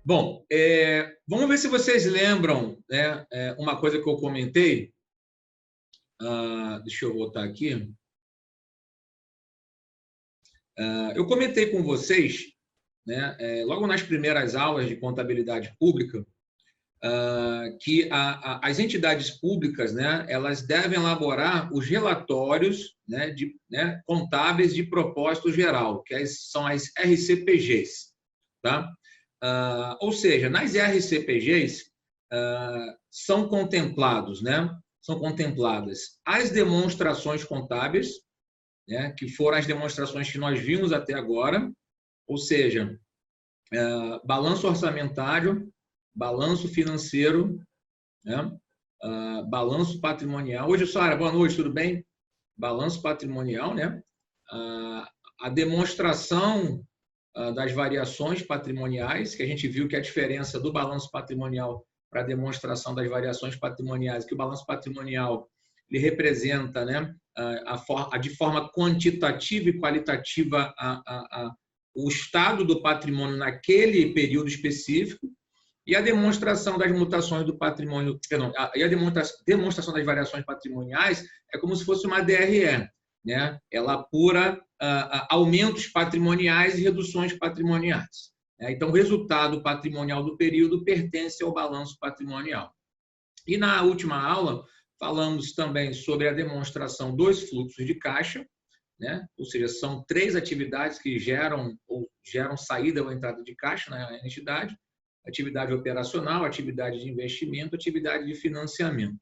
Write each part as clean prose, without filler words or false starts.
Bom, vamos ver se vocês lembram, né, uma coisa que eu comentei. Deixa eu voltar aqui. Eu comentei com vocês, né, logo nas primeiras aulas de contabilidade pública, que as entidades públicas, né, elas devem elaborar os relatórios, né, contábeis de propósito geral, que são as RCPGs. Tá? Ou seja, nas RCPGs são contemplados, né, são contempladas as demonstrações contábeis, né, que foram as demonstrações que nós vimos até agora, ou seja, balanço orçamentário, balanço financeiro, né, balanço patrimonial. Hoje, Sara, boa noite, tudo bem? Balanço patrimonial, né? A demonstração das variações patrimoniais, que a gente viu que a diferença do balanço patrimonial para a demonstração das variações patrimoniais, que o balanço patrimonial ele representa, né, de forma quantitativa e qualitativa o estado do patrimônio naquele período específico, e a demonstração das mutações do patrimônio, perdão, e a demonstração das variações patrimoniais é como se fosse uma DRE, né? Ela apura aumentos patrimoniais e reduções patrimoniais. Então, o resultado patrimonial do período pertence ao balanço patrimonial. E na última aula, falamos também sobre a demonstração dos fluxos de caixa, né? Ou seja, são 3 atividades que geram saída ou entrada de caixa na entidade: atividade operacional, atividade de investimento, atividade de financiamento.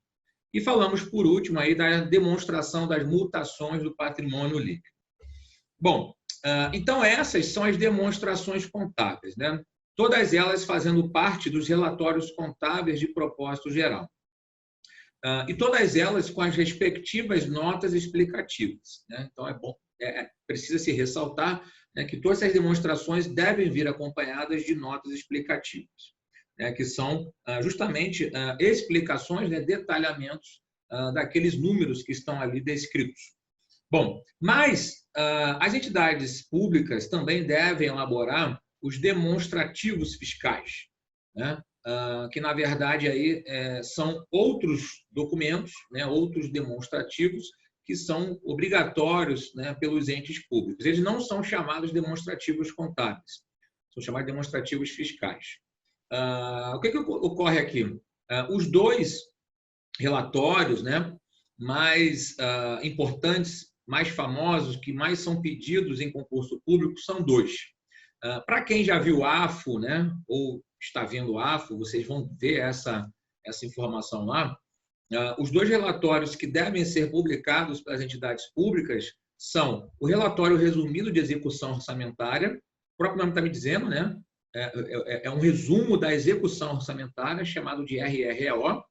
E falamos, por último, aí da demonstração das mutações do patrimônio líquido. Bom, então essas são as demonstrações contábeis, né? Todas elas fazendo parte dos relatórios contábeis de propósito geral. E todas elas com as respectivas notas explicativas, né? Então, precisa se ressaltar, né, que todas essas demonstrações devem vir acompanhadas de notas explicativas, né, que são justamente explicações, né, detalhamentos daqueles números que estão ali descritos. Bom, mas as entidades públicas também devem elaborar os demonstrativos fiscais, né? Que, na verdade, aí, são outros documentos, né, outros demonstrativos que são obrigatórios, né, pelos entes públicos. Eles não são chamados demonstrativos contábeis, são chamados demonstrativos fiscais. O que ocorre aqui? Os 2 relatórios, né, mais importantes, mais famosos, que mais são pedidos em concurso público, são 2. Para quem já viu AFO, né, ou está vendo AFO, vocês vão ver essa informação lá. Os 2 relatórios que devem ser publicados pelas entidades públicas são o relatório resumido de execução orçamentária, o próprio nome está me dizendo, né? É um resumo da execução orçamentária, chamado de RRO,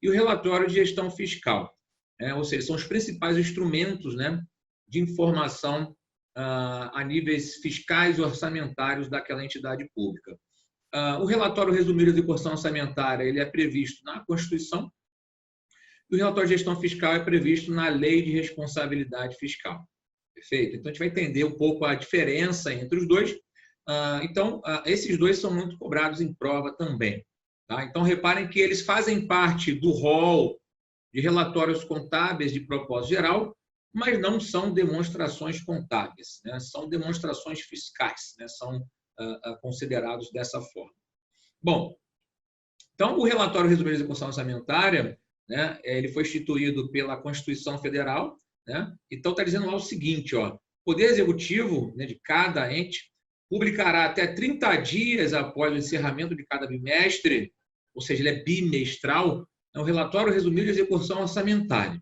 e o relatório de gestão fiscal, ou seja, são os principais instrumentos, né, de informação a níveis fiscais e orçamentários daquela entidade pública. O relatório resumido de execução orçamentária ele é previsto na Constituição, e o relatório de gestão fiscal é previsto na Lei de Responsabilidade Fiscal. Perfeito? Então, a gente vai entender um pouco a diferença entre os dois. Então, esses 2 são muito cobrados em prova também. Tá? Então, reparem que eles fazem parte do rol de relatórios contábeis de propósito geral, mas não são demonstrações contábeis, né? São demonstrações fiscais, né? São considerados dessa forma. Bom, então, o relatório resumido de execução orçamentária, né, ele foi instituído pela Constituição Federal, né? Então, está dizendo lá o seguinte, ó: o Poder Executivo, né, de cada ente publicará até 30 dias após o encerramento de cada bimestre, ou seja, ele é bimestral, um relatório resumido de execução orçamentária,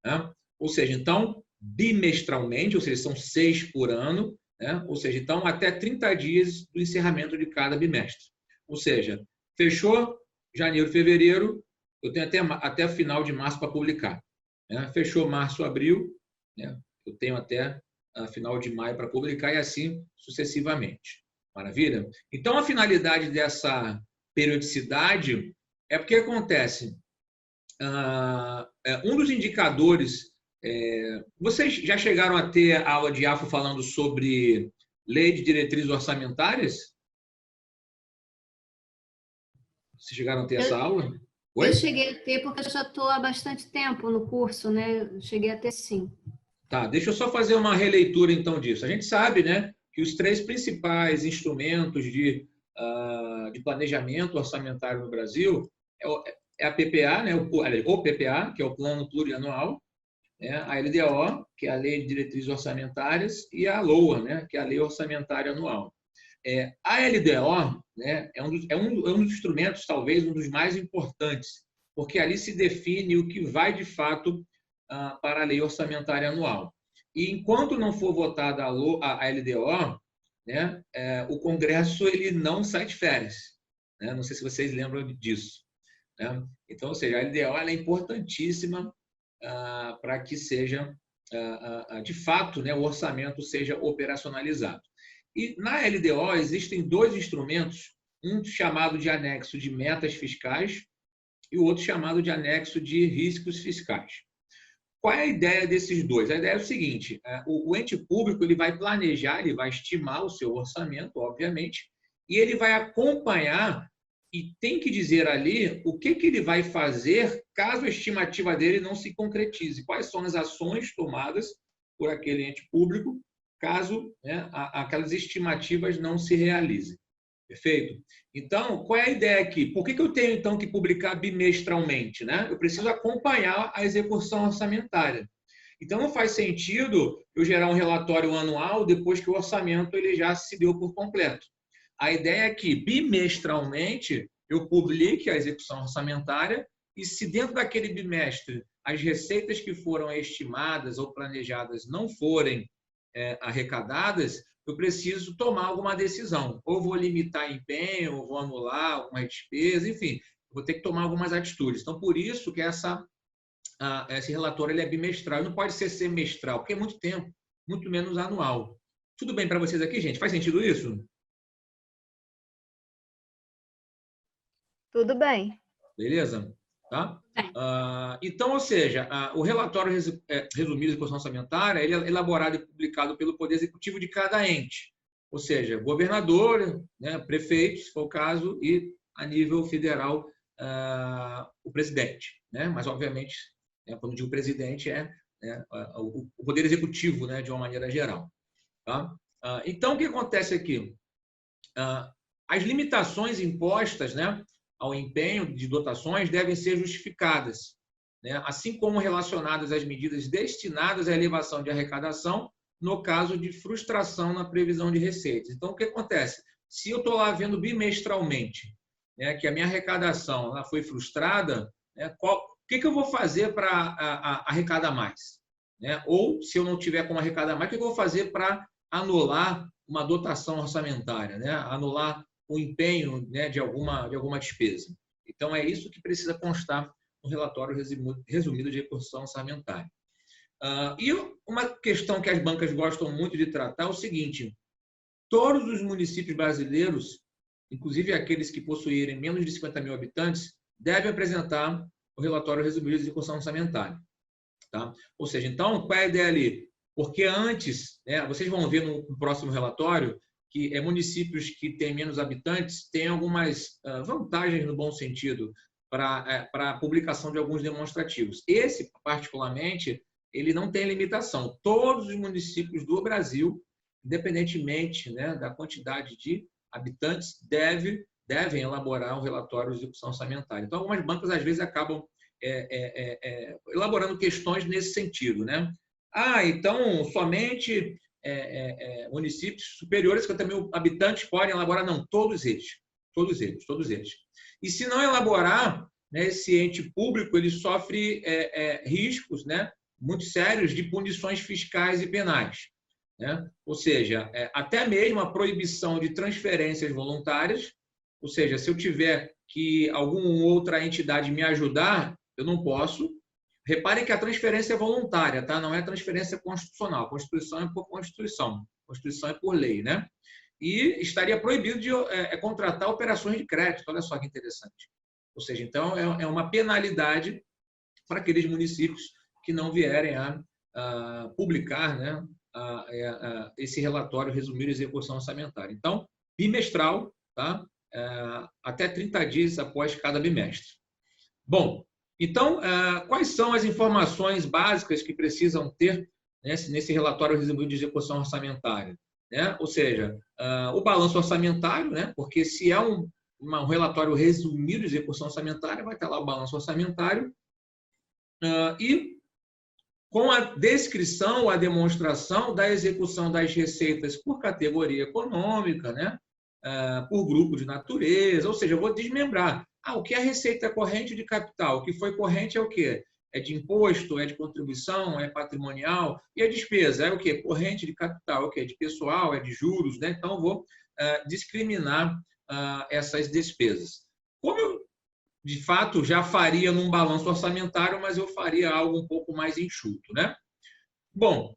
né? Ou seja, então, bimestralmente, ou seja, são 6 por ano, né? Ou seja, então, até 30 dias do encerramento de cada bimestre. Ou seja, fechou janeiro, fevereiro, eu tenho até final de março para publicar, né? Fechou março, abril, né? Eu tenho até final de maio para publicar, e assim sucessivamente. Maravilha? Então, a finalidade dessa periodicidade é porque acontece. Um dos indicadores. Vocês já chegaram a ter aula de AFO falando sobre lei de diretrizes orçamentárias? Vocês chegaram a ter essa aula? Eu Oi? cheguei a ter, porque eu já estou há bastante tempo no curso, né? Eu cheguei a ter, sim. Tá, deixa eu só fazer uma releitura então disso. A gente sabe, né, que os três principais instrumentos de planejamento orçamentário no Brasil é a PPA, né, o PPA, que é o Plano Plurianual, né, a LDO, que é a Lei de Diretrizes Orçamentárias, e a LOA, né, que é a Lei Orçamentária Anual. A LDO, né, é um dos instrumentos, talvez um dos mais importantes, porque ali se define o que vai de fato para a Lei Orçamentária Anual. E enquanto não for votada a LDO, né, o Congresso ele não sai de férias. Né? Não sei se vocês lembram disso. Né? Então, ou seja, a LDO ela é importantíssima para que seja, de fato, né, o orçamento seja operacionalizado. E na LDO existem dois instrumentos, um chamado de anexo de metas fiscais e o outro chamado de anexo de riscos fiscais. Qual é a ideia desses dois? A ideia é o seguinte, o ente público ele vai planejar, ele vai estimar o seu orçamento, obviamente, e ele vai acompanhar e tem que dizer ali o que ele vai fazer caso a estimativa dele não se concretize. Quais são as ações tomadas por aquele ente público caso, né, aquelas estimativas não se realizem. Perfeito? Então, qual é a ideia aqui? Por que eu tenho, então, que publicar bimestralmente? Né? Eu preciso acompanhar a execução orçamentária. Então, não faz sentido eu gerar um relatório anual depois que o orçamento ele já se deu por completo. A ideia é que, bimestralmente, eu publique a execução orçamentária e, se dentro daquele bimestre as receitas que foram estimadas ou planejadas não forem arrecadadas, eu preciso tomar alguma decisão. Ou vou limitar empenho, ou vou anular alguma despesa, enfim, vou ter que tomar algumas atitudes. Então, por isso que esse relatório ele é bimestral. Não pode ser semestral, porque é muito tempo, muito menos anual. Tudo bem para vocês aqui, gente? Faz sentido isso? Tudo bem. Beleza? Tá? Então, ou seja, o relatório resumido de execução orçamentária ele é elaborado e publicado pelo Poder Executivo de cada ente, ou seja, governador, né, prefeito, se for o caso, e a nível federal o presidente. Né? Mas, obviamente, quando digo presidente, o Poder Executivo, né, de uma maneira geral. Tá? Então, o que acontece aqui? As limitações impostas, né, ao empenho de dotações devem ser justificadas, né, assim como relacionadas às medidas destinadas à elevação de arrecadação no caso de frustração na previsão de receitas. Então, o que acontece? Se eu estou lá vendo bimestralmente, né, que a minha arrecadação ela foi frustrada, né, o que eu vou fazer para arrecadar mais? Né? Ou, se eu não tiver como arrecadar mais, o que eu vou fazer para anular uma dotação orçamentária, né? Anular o empenho, né, de alguma despesa. Então, é isso que precisa constar no relatório resumido de execução orçamentária. E uma questão que as bancas gostam muito de tratar é o seguinte: todos os municípios brasileiros, inclusive aqueles que possuírem menos de 50 mil habitantes, devem apresentar o relatório resumido de execução orçamentária. Tá? Ou seja, então, qual é a ideia ali? Porque antes, né, vocês vão ver no próximo relatório, que municípios que têm menos habitantes têm algumas vantagens, no bom sentido, para a publicação de alguns demonstrativos. Esse, particularmente, ele não tem limitação. Todos os municípios do Brasil, independentemente, né, da quantidade de habitantes, devem elaborar um relatório de execução orçamentária. Então, algumas bancas, às vezes, acabam elaborando questões nesse sentido. Né? Então, somente municípios superiores a 50 mil habitantes podem elaborar? Não, todos eles. Todos eles, todos eles. E se não elaborar, né, esse ente público ele sofre riscos, né, muito sérios de punições fiscais e penais. Né? Ou seja, até mesmo a proibição de transferências voluntárias, ou seja, se eu tiver que alguma outra entidade me ajudar, eu não posso. Reparem que a transferência é voluntária, tá? Não é transferência constitucional. A Constituição é por Constituição. A Constituição é por lei, né? E estaria proibido de contratar operações de crédito. Olha só que interessante. Ou seja, então, é uma penalidade para aqueles municípios que não vierem a publicar, né, esse relatório resumido de execução orçamentária. Então, bimestral, tá? até 30 dias após cada bimestre. Bom, então, quais são as informações básicas que precisam ter nesse relatório resumido de execução orçamentária? Né? Ou seja, o balanço orçamentário, né? Porque se é um relatório resumido de execução orçamentária, vai estar lá o balanço orçamentário, e com a descrição, a demonstração da execução das receitas por categoria econômica, né? Por grupo de natureza, ou seja, eu vou desmembrar. O que é receita corrente de capital? O que foi corrente é o quê? É de imposto, é de contribuição, é patrimonial. E a despesa é o quê? Corrente de capital, é o quê? De pessoal, é de juros, né? Então, eu vou discriminar essas despesas. Como eu, de fato, já faria num balanço orçamentário, mas eu faria algo um pouco mais enxuto, né? Bom,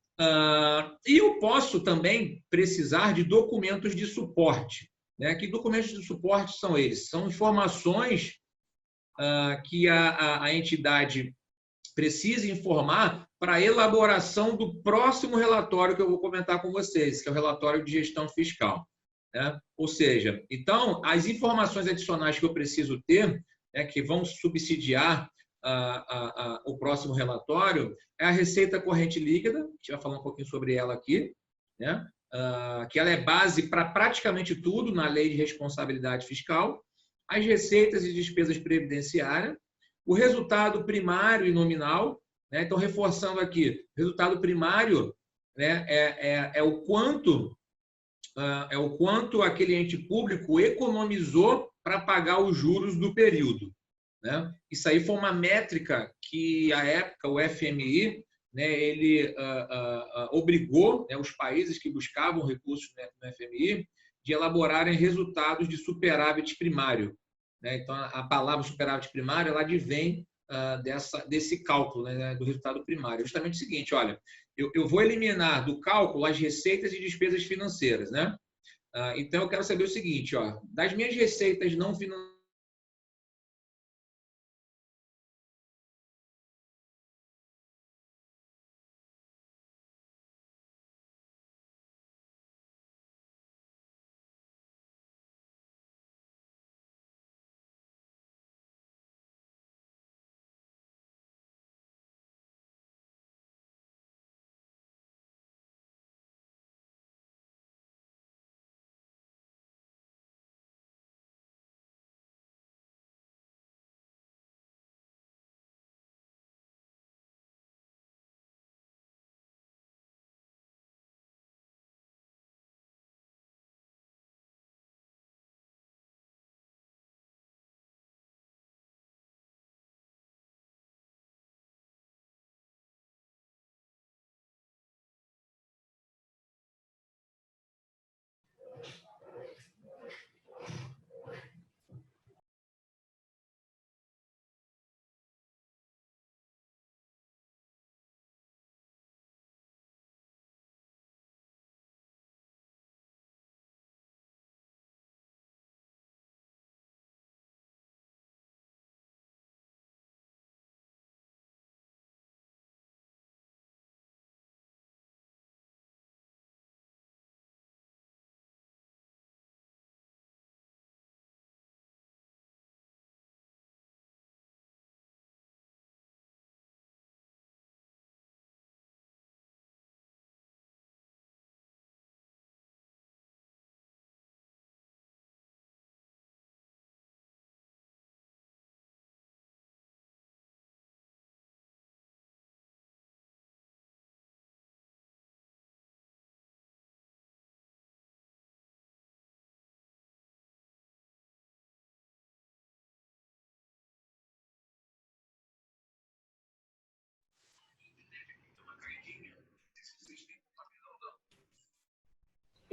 e eu posso também precisar de documentos de suporte. Né? Que documentos de suporte são eles? São informações que a entidade precisa informar para a elaboração do próximo relatório que eu vou comentar com vocês, que é o relatório de gestão fiscal. Né? Ou seja, então, as informações adicionais que eu preciso ter, né, que vão subsidiar o próximo relatório, é a receita corrente líquida, a gente vai falar um pouquinho sobre ela aqui, né? Que ela é base para praticamente tudo na lei de responsabilidade fiscal, as receitas e despesas previdenciárias, o resultado primário e nominal, né? Então, reforçando aqui, o resultado primário, né, é o quanto aquele ente público economizou para pagar os juros do período. Né? Isso aí foi uma métrica que, à época, o FMI, né, ele obrigou, né, os países que buscavam recursos, né, no FMI de elaborarem resultados de superávit primário. Né? Então, a palavra superávit primário ela advém desse cálculo, né, do resultado primário. Justamente o seguinte, olha, eu vou eliminar do cálculo as receitas e despesas financeiras. Né? Então, eu quero saber o seguinte, das minhas receitas não financeiras,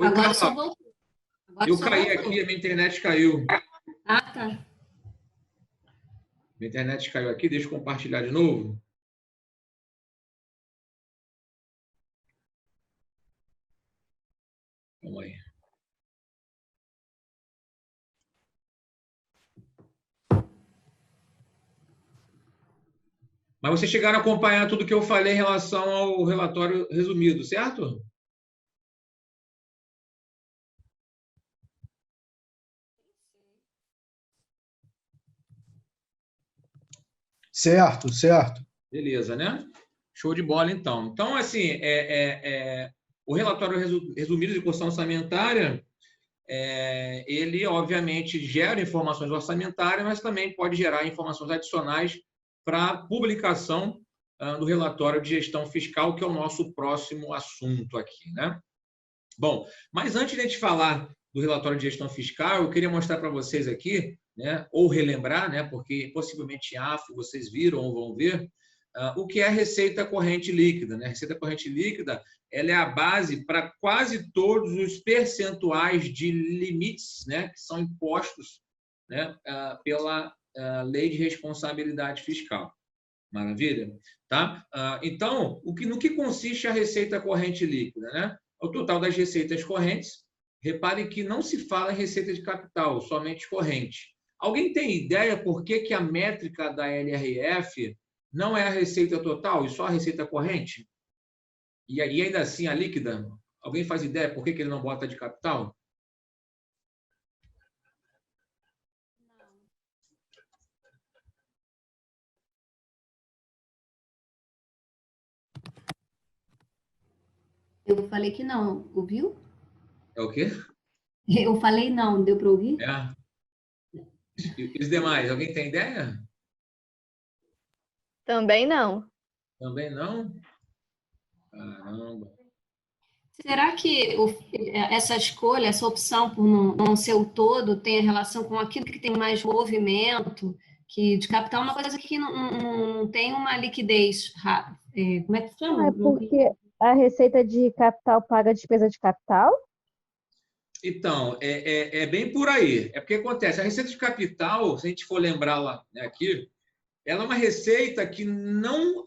Agora só voltou. Eu caí aqui, a minha internet caiu. Tá. Minha internet caiu aqui, deixa eu compartilhar de novo. Vamos aí. Mas vocês chegaram a acompanhar tudo que eu falei em relação ao relatório resumido, certo? Certo, certo. Beleza, né? Show de bola, então. Então, assim, o relatório resumido de posição orçamentária, ele, obviamente, gera informações orçamentárias, mas também pode gerar informações adicionais para publicação do relatório de gestão fiscal, que é o nosso próximo assunto aqui, né? Bom, mas antes de a gente falar do relatório de gestão fiscal, eu queria mostrar para vocês aqui, né, ou relembrar, né, porque possivelmente em AFO vocês viram ou vão ver, o que é a receita corrente líquida, né? A receita corrente líquida, ela é a base para quase todos os percentuais de limites, né, que são impostos, né, pela Lei de Responsabilidade Fiscal. Maravilha? Tá? Então, no que consiste a receita corrente líquida, né? O total das receitas correntes. Repare que não se fala em receita de capital, somente corrente. Alguém tem ideia por que a métrica da LRF não é a receita total e só a receita corrente? E ainda assim a líquida? Alguém faz ideia por que ele não bota de capital? Eu falei que não, ouviu? É o quê? Eu falei não, deu para ouvir? É. E os demais, alguém tem ideia? Também não. Também não? Caramba. Será que essa escolha, essa opção por não ser o todo, tem relação com aquilo que tem mais movimento, que de capital é uma coisa que não tem uma liquidez rápida? Como é que chama? É porque a receita de capital paga a despesa de capital? Então, é bem por aí. É porque acontece, a receita de capital, se a gente for lembrar lá, né, aqui, ela é uma receita que não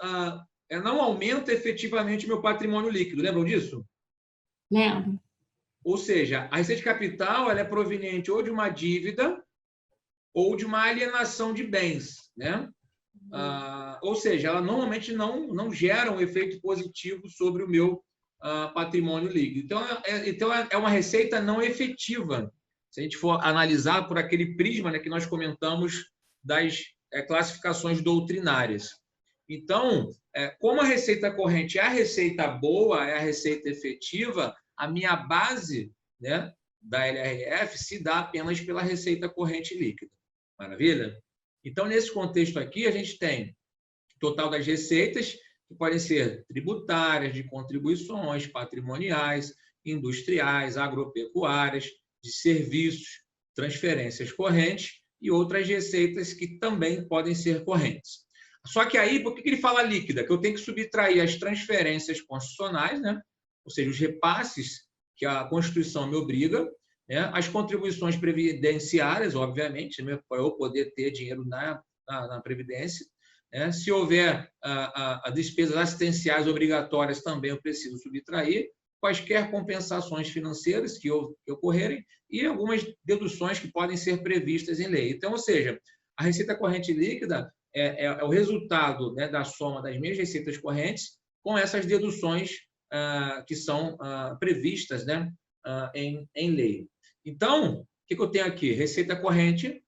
aumenta efetivamente o meu patrimônio líquido. Lembram disso? Lembro. Ou seja, a receita de capital ela é proveniente ou de uma dívida ou de uma alienação de bens, né? Ou seja, ela normalmente não gera um efeito positivo sobre o meu patrimônio líquido. Então, é uma receita não efetiva, se a gente for analisar por aquele prisma, né, que nós comentamos das classificações doutrinárias. Então, como a receita corrente é a receita boa, é a receita efetiva, a minha base, né, da LRF se dá apenas pela receita corrente líquida. Maravilha? Então, nesse contexto aqui, a gente tem total das receitas, que podem ser tributárias, de contribuições, patrimoniais, industriais, agropecuárias, de serviços, transferências correntes e outras receitas que também podem ser correntes. Só que aí, por que ele fala líquida? Que eu tenho que subtrair as transferências constitucionais, né? Ou seja, os repasses que a Constituição me obriga, né? As contribuições previdenciárias, obviamente, né? Para eu poder ter dinheiro na Previdência. Se houver despesas assistenciais obrigatórias, também eu preciso subtrair, quaisquer compensações financeiras que ocorrerem e algumas deduções que podem ser previstas em lei. Então, ou seja, a receita corrente líquida é o resultado, né, da soma das minhas receitas correntes com essas deduções que são previstas, né, em lei. Então, o que eu tenho aqui? Receita corrente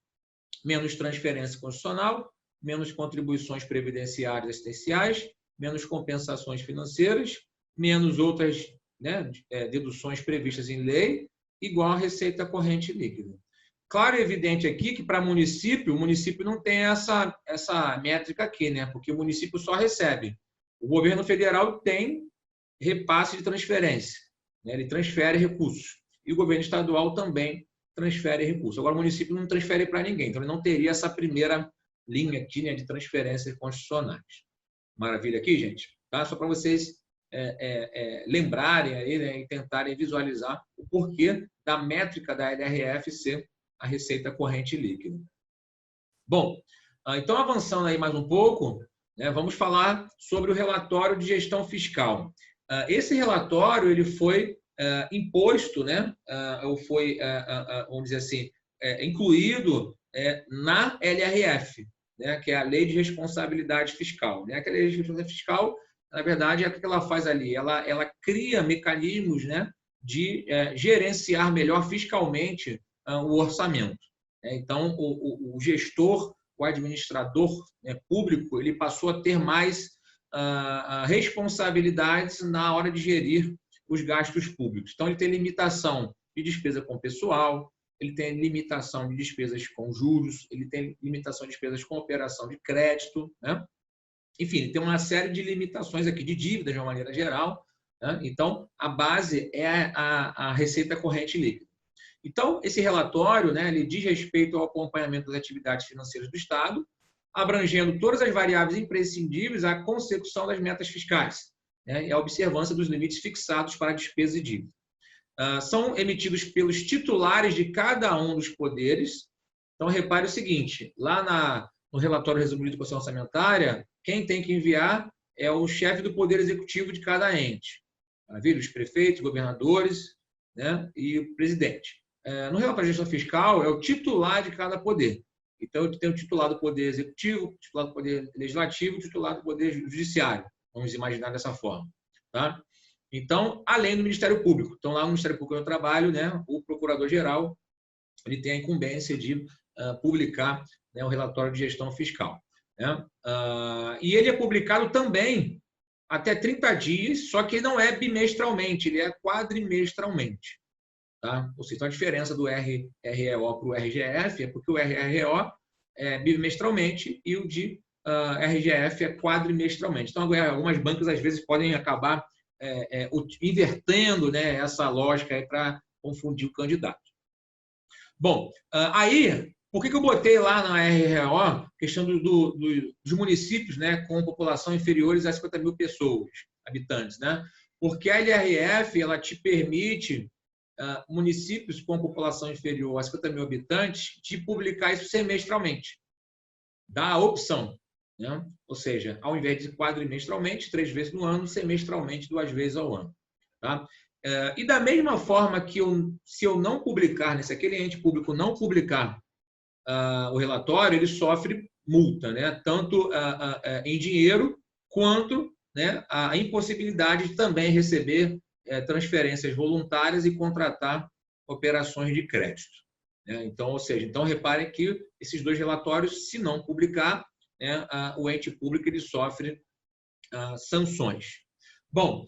menos transferência constitucional, menos contribuições previdenciárias assistenciais, menos compensações financeiras, menos outras, né, deduções previstas em lei, igual a receita corrente líquida. Claro e evidente aqui que para o município não tem essa métrica aqui, né? Porque o município só recebe. O governo federal tem repasse de transferência, né? Ele transfere recursos. E o governo estadual também transfere recursos. Agora, o município não transfere para ninguém, então ele não teria essa primeira linha aqui, né, de transferências constitucionais. Maravilha aqui, gente? Tá? Só para vocês lembrarem aí, né, e tentarem visualizar o porquê da métrica da LRF ser a receita corrente líquida. Bom, então avançando aí mais um pouco, né, vamos falar sobre o relatório de gestão fiscal. Esse relatório ele foi imposto, né, ou foi, vamos dizer assim, incluído na LRF, né, que é a Lei de Responsabilidade Fiscal. Né? Aquela Lei de Responsabilidade Fiscal, na verdade, o que ela faz ali? Ela cria mecanismos, né, de gerenciar melhor fiscalmente o orçamento. Então, o gestor, o administrador, né, público, ele passou a ter mais responsabilidades na hora de gerir os gastos públicos. Então, ele tem limitação de despesa com pessoal, ele tem limitação de despesas com juros, ele tem limitação de despesas com operação de crédito, né? Enfim, tem uma série de limitações aqui de dívidas de uma maneira geral, né? Então, a base é a receita corrente líquida. Então, esse relatório, né, ele diz respeito ao acompanhamento das atividades financeiras do Estado, abrangendo todas as variáveis imprescindíveis à consecução das metas fiscais, né, e a observância dos limites fixados para despesas e dívidas. São emitidos pelos titulares de cada um dos poderes. Então, repare o seguinte, lá no relatório resumido de posição orçamentária, quem tem que enviar é o chefe do Poder Executivo de cada ente. Os prefeitos, governadores, né, e o presidente. No relatório de gestão fiscal, é o titular de cada poder. Então, tem o titular do Poder Executivo, o titular do Poder Legislativo, o titular do Poder Judiciário. Vamos imaginar dessa forma. Tá? Então, além do Ministério Público. Então, lá no Ministério Público eu trabalho, né, o Procurador-Geral ele tem a incumbência de publicar, né, o relatório de gestão fiscal. Né? E ele é publicado também até 30 dias, só que não é bimestralmente, ele é quadrimestralmente. Tá? Ou seja, então a diferença do RREO para o RGF é porque o RREO é bimestralmente e o de RGF é quadrimestralmente. Então, algumas bancas, às vezes, podem acabar invertendo, né, essa lógica para confundir o candidato. Bom, aí, por que eu botei lá na RREO questão dos municípios, né, com população inferiores a 50 mil pessoas, habitantes, né? Porque a LRF ela te permite municípios com população inferior a 50 mil habitantes de publicar isso semestralmente. Dá a opção, né? Ou seja, ao invés de quadrimestralmente, 3 vezes no ano, semestralmente, 2 vezes ao ano. Tá? E da mesma forma que se eu não publicar, se aquele ente público não publicar o relatório, ele sofre multa, né? Tanto em dinheiro quanto, né, a impossibilidade de também receber transferências voluntárias e contratar operações de crédito. Né? Então, ou seja, reparem que esses 2 relatórios, se não publicar, né, o ente público ele sofre sanções. Bom,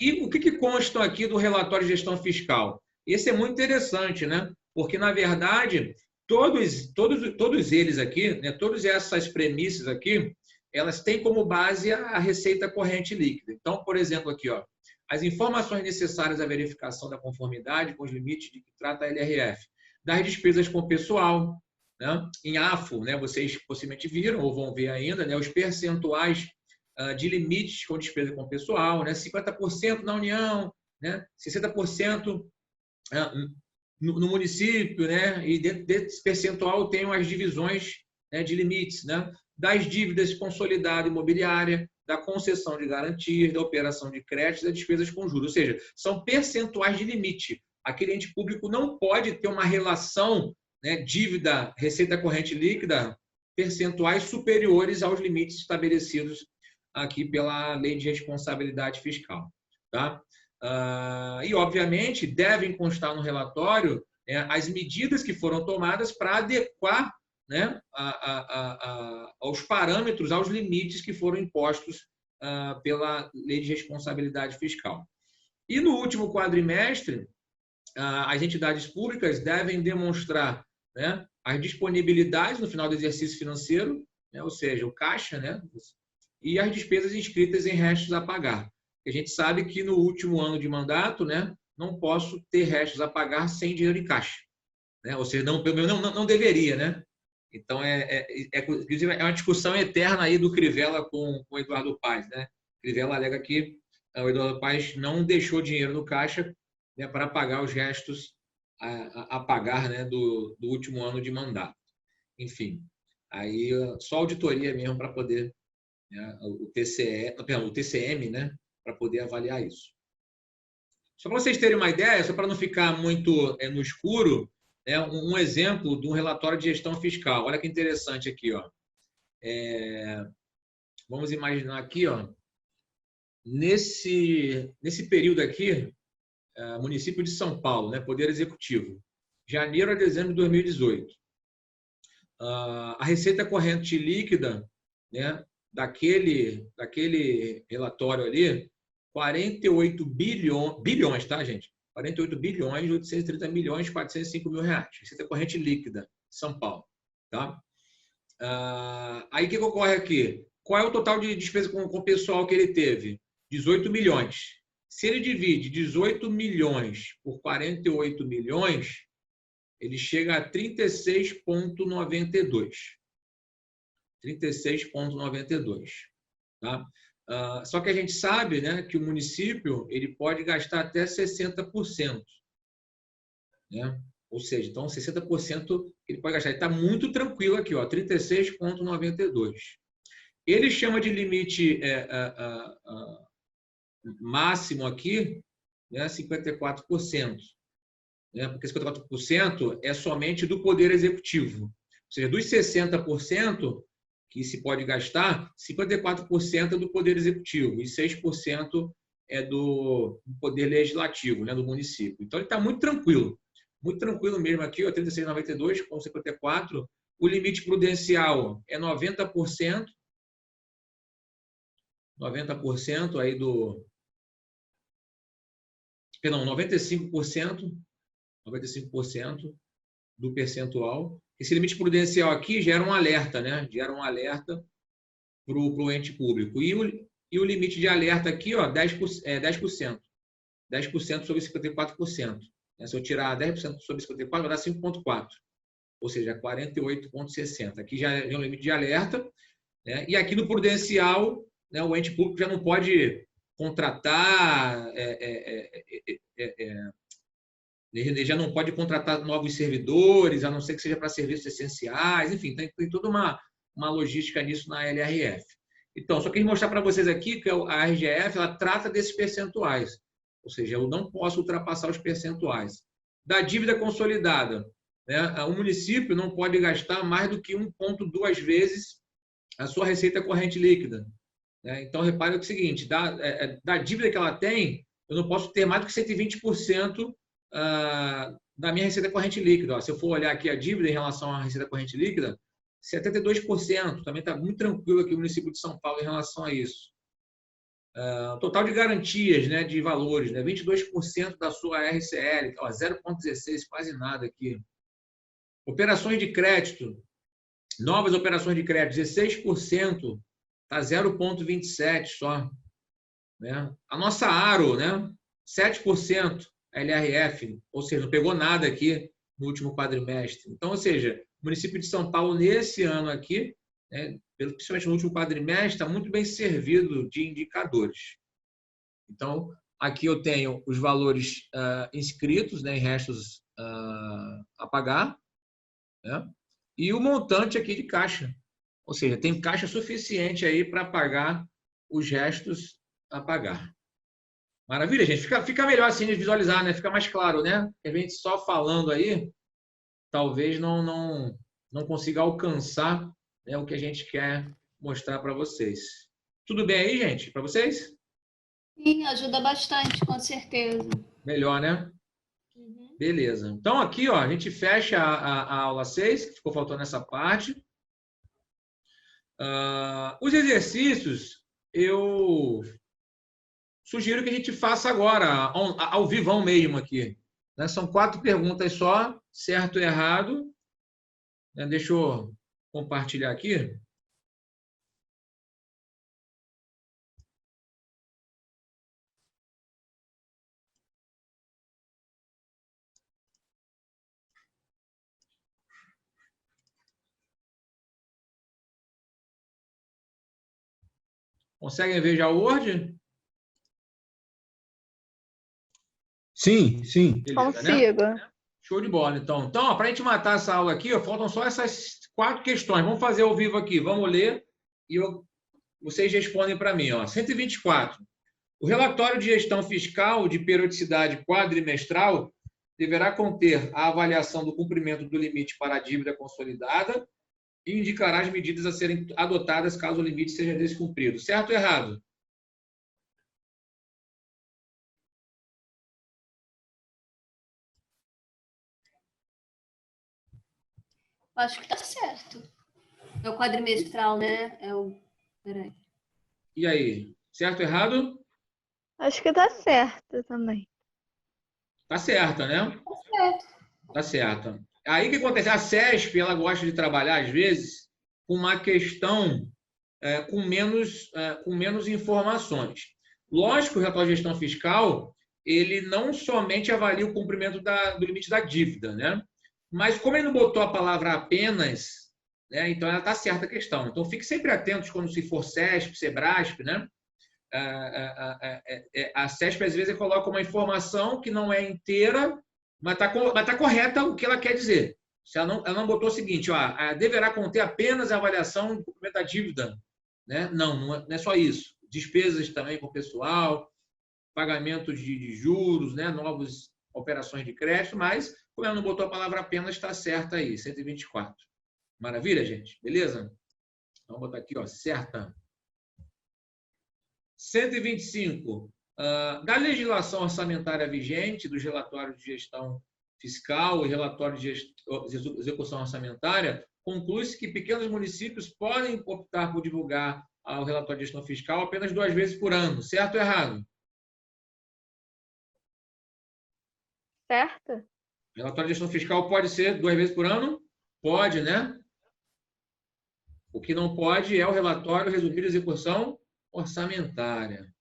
e o que constam aqui do relatório de gestão fiscal? Esse é muito interessante, né? Porque, na verdade, todos eles aqui, né, todas essas premissas aqui, elas têm como base a receita corrente líquida. Então, por exemplo, aqui, ó, as informações necessárias à verificação da conformidade com os limites de que trata a LRF, das despesas com pessoal, né? Em AFO, né, vocês possivelmente viram ou vão ver ainda, né, os percentuais de limites com despesa com pessoal, né, 50% na União, né, 60% no município, né, e dentro desse percentual tem as divisões, né, de limites, né, das dívidas consolidadas imobiliária, da concessão de garantias, da operação de crédito e das despesas com juros. Ou seja, são percentuais de limite. Aquele ente público não pode ter uma relação, né, dívida, receita corrente líquida, percentuais superiores aos limites estabelecidos aqui pela Lei de Responsabilidade Fiscal. Tá? E, obviamente, devem constar no relatório, né, as medidas que foram tomadas para adequar, né, aos parâmetros, aos limites que foram impostos pela Lei de Responsabilidade Fiscal. E no último quadrimestre, as entidades públicas devem demonstrar, né, as disponibilidades no final do exercício financeiro, né, ou seja, o caixa, né, e as despesas inscritas em restos a pagar. A gente sabe que no último ano de mandato, né, não posso ter restos a pagar sem dinheiro em caixa. Né? Ou seja, não deveria, né? Então, é uma discussão eterna aí do Crivella com o Eduardo Paes. Né? Crivella alega que o Eduardo Paes não deixou dinheiro no caixa, né, para pagar os restos a pagar, né, do último ano de mandato. Enfim, aí só auditoria mesmo para poder, né, o TCM, né, para poder avaliar isso. Só para vocês terem uma ideia, só para não ficar muito no escuro, um exemplo de um relatório de gestão fiscal. Olha que interessante aqui, ó. Vamos imaginar aqui, ó, nesse período aqui, município de São Paulo, né, Poder Executivo, janeiro a dezembro de 2018. A receita corrente líquida, né, daquele relatório ali, 48 bilhões, tá, gente? 48 bilhões, 830 milhões, 405 mil reais. Receita corrente líquida, São Paulo. Tá? Aí o que ocorre aqui? Qual é o total de despesa com o pessoal que ele teve? 18 milhões. Se ele divide 18 milhões por 48 milhões, ele chega a 36,92. 36,92. Tá? Só que a gente sabe, né, que o município ele pode gastar até 60%. Né? Ou seja, então 60% ele pode gastar. Ele está muito tranquilo aqui, ó, 36,92. Ele chama de limite máximo aqui, né, 54%. Né, porque 54% é somente do Poder Executivo. Ou seja, dos 60% que se pode gastar, 54% é do Poder Executivo e 6% é do Poder Legislativo, né, do município. Então, ele está muito tranquilo mesmo aqui, 36,92 com 54%. O limite prudencial é 90%, 90% aí do... Perdão, 95% do percentual. Esse limite prudencial aqui gera um alerta, né? Gera um alerta para o ente público. E o limite de alerta aqui, ó, 10%. 10% sobre 54%. Se eu tirar 10% sobre 54%, vai dar 5,4%. Ou seja, 48,60%. Aqui já é um limite de alerta. Né? E aqui no prudencial, né, o ente público já não pode contratar... Ele já não pode contratar novos servidores, a não ser que seja para serviços essenciais, enfim, tem toda uma logística nisso na LRF. Então, só queria mostrar para vocês aqui que a RGF ela trata desses percentuais, ou seja, eu não posso ultrapassar os percentuais. Da dívida consolidada, né, o município não pode gastar mais do que 1,2 vezes a sua receita corrente líquida. Né? Então, repare o seguinte, da dívida que ela tem, eu não posso ter mais do que 120% da minha receita corrente líquida. Ó, se eu for olhar aqui a dívida em relação à receita corrente líquida, 72%. Também está muito tranquilo aqui o município de São Paulo em relação a isso. Total de garantias, né, de valores, né, 22% da sua RCL, 0,16, quase nada aqui. Operações de crédito, novas operações de crédito, 16%, está 0,27 só. Né? A nossa ARO, né, 7%. LRF, ou seja, não pegou nada aqui no último quadrimestre. Então, ou seja, o município de São Paulo, nesse ano aqui, né, principalmente no último quadrimestre, está muito bem servido de indicadores. Então, aqui eu tenho os valores inscritos, né, em restos a pagar, né, e o montante aqui de caixa. Ou seja, tem caixa suficiente aí para pagar os restos a pagar. Maravilha, gente. Fica melhor assim de visualizar, né? Fica mais claro, né? A gente só falando aí, talvez não consiga alcançar, né, o que a gente quer mostrar para vocês. Tudo bem aí, gente? Para vocês? Sim, ajuda bastante, com certeza. Melhor, né? Uhum. Beleza. Então, aqui, ó, a gente fecha a aula 6, que ficou faltando essa parte. Os exercícios, eu sugiro que a gente faça agora, ao vivão mesmo aqui. Né? São 4 perguntas só, certo e errado. Né? Deixa eu compartilhar aqui. Conseguem ver já o Word? Sim, sim. Beleza, Consigo. né? Show de bola, então. Então, para a gente matar essa aula aqui, ó, faltam só essas 4 questões. Vamos fazer ao vivo aqui. Vamos ler e vocês respondem para mim. Ó. 124. O relatório de gestão fiscal de periodicidade quadrimestral deverá conter a avaliação do cumprimento do limite para a dívida consolidada e indicará as medidas a serem adotadas caso o limite seja descumprido. Certo ou errado? Acho que está certo. É o quadrimestral, né? Peraí. E aí? Certo ou errado? Acho que tá certo também. Tá certa, né? Certo. Tá certa. Aí o que acontece? A CESP, ela gosta de trabalhar, às vezes, com uma questão com menos informações. Lógico que o relatório de gestão fiscal, ele não somente avalia o cumprimento do limite da dívida, né? Mas como ele não botou a palavra apenas, né? Então ela está certa a questão. Então fique sempre atentos quando se for CESP, SEBRASP, né? A CESP às vezes coloca uma informação que não é inteira, mas tá correta o que ela quer dizer. Se ela não botou o seguinte, ó, deverá conter apenas a avaliação do cumprimento da dívida, né? Não é só isso. Despesas também com o pessoal, pagamento de juros, né? Novas operações de crédito, mas como ela não botou a palavra apenas, está certa aí, 124. Maravilha, gente? Beleza? Vamos botar aqui, ó, certa. 125. Da legislação orçamentária vigente, dos relatórios de gestão fiscal e relatório de execução orçamentária, conclui-se que pequenos municípios podem optar por divulgar o relatório de gestão fiscal apenas 2 vezes por ano. Certo ou errado? Certo? O relatório de gestão fiscal pode ser 2 vezes por ano? Pode, né? O que não pode é o relatório resumido de execução orçamentária.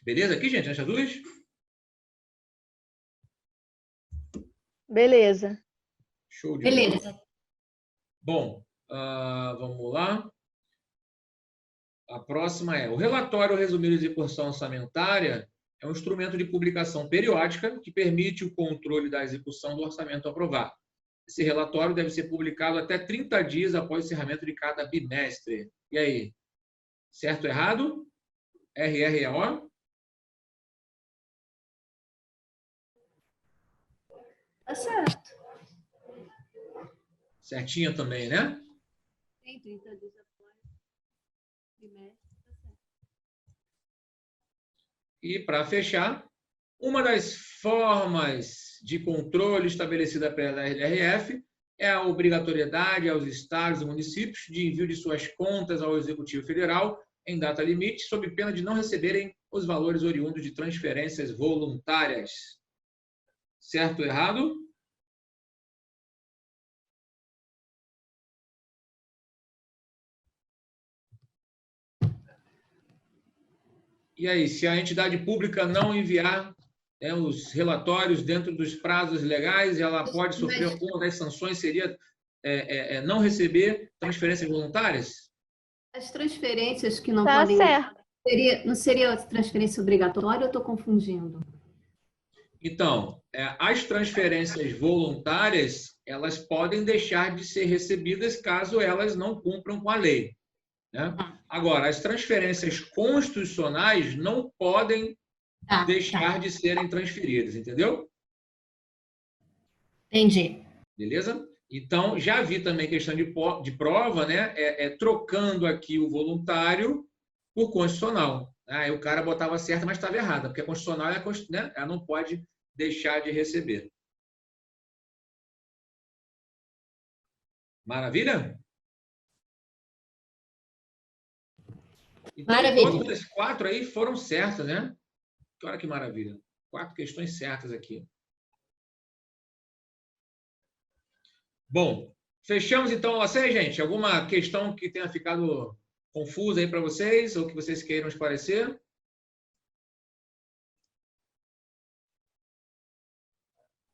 Beleza aqui, gente? Nessas duas? Beleza. Show de Beleza. bola. Bom, vamos lá. A próxima é: o relatório resumido de execução orçamentária é um instrumento de publicação periódica que permite o controle da execução do orçamento aprovado. Esse relatório deve ser publicado até 30 dias após o encerramento de cada bimestre. E aí? Certo ou errado? RRO? Tá certo. Certinha também, né? Tem 30 dias após bimestre, tá certo. E, para fechar, uma das formas de controle estabelecida pela RRF é a obrigatoriedade aos estados e municípios de envio de suas contas ao Executivo Federal em data limite, sob pena de não receberem os valores oriundos de transferências voluntárias. Certo ou errado? E aí, se a entidade pública não enviar os relatórios dentro dos prazos legais, ela pode sofrer uma das sanções, seria não receber transferências voluntárias? As transferências que não Tá podem. certo. Não seria transferência obrigatória ou eu estou confundindo? Então, as transferências voluntárias, elas podem deixar de ser recebidas caso elas não cumpram com a lei, né? Agora, as transferências constitucionais não podem deixar de serem transferidas, entendeu? Entendi. Beleza? Então, já vi também questão de prova, né? Trocando aqui o voluntário por constitucional. Aí o cara botava certa, mas estava errada, porque a constitucional né? Ela não pode deixar de receber. Maravilha? Então, Maravilha. todas as 4 aí foram certas, né? Olha que maravilha. 4 questões certas aqui. Bom, fechamos então a série, gente. Alguma questão que tenha ficado confusa aí para vocês ou que vocês queiram esclarecer?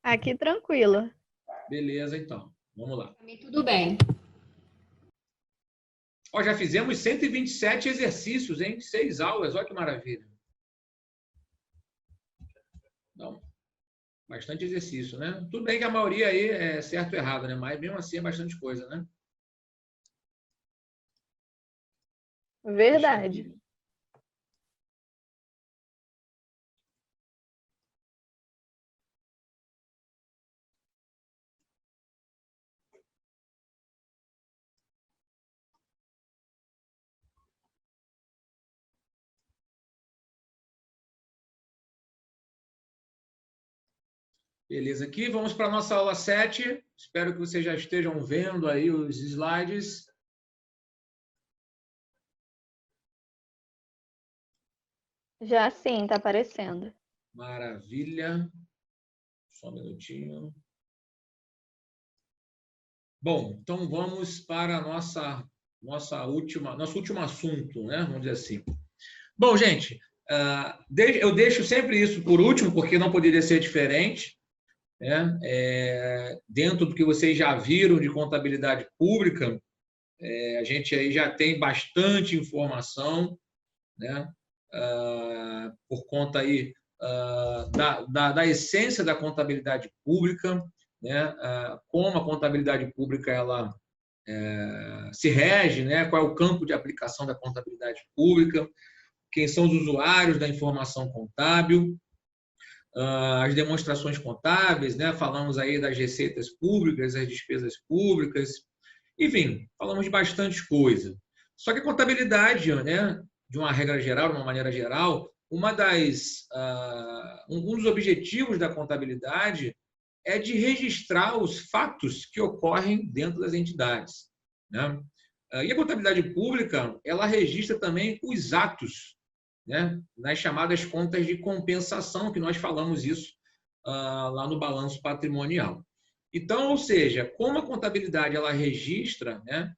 Aqui tranquilo. Beleza, então. Vamos lá. Para mim, tudo bem. Ó, já fizemos 127 exercícios, hein? 6 aulas. Olha que maravilha. Então, bastante exercício, né? Tudo bem que a maioria aí é certo ou errado, né? Mas mesmo assim é bastante coisa, né? Verdade. Beleza, aqui vamos para a nossa aula 7. Espero que vocês já estejam vendo aí os slides. Já sim, tá aparecendo. Maravilha. Só um minutinho. Bom, então vamos para nosso último assunto, né? Vamos dizer assim. Bom, gente, eu deixo sempre isso por último, porque não poderia ser diferente, né? Dentro do que vocês já viram de contabilidade pública, a gente aí já tem bastante informação, né? Por conta aí da essência da contabilidade pública, né? Como a contabilidade pública ela se rege, né? Qual é o campo de aplicação da contabilidade pública, quem são os usuários da informação contábil, as demonstrações contábeis, né? Falamos aí das receitas públicas, das despesas públicas, enfim, falamos de bastante coisa. Só que a contabilidade, né? De uma regra geral, de uma maneira geral, um dos objetivos da contabilidade é de registrar os fatos que ocorrem dentro das entidades, né? E a contabilidade pública, ela registra também os atos, né? Nas chamadas contas de compensação, que nós falamos isso lá no balanço patrimonial. Então, ou seja, como a contabilidade ela registra, né,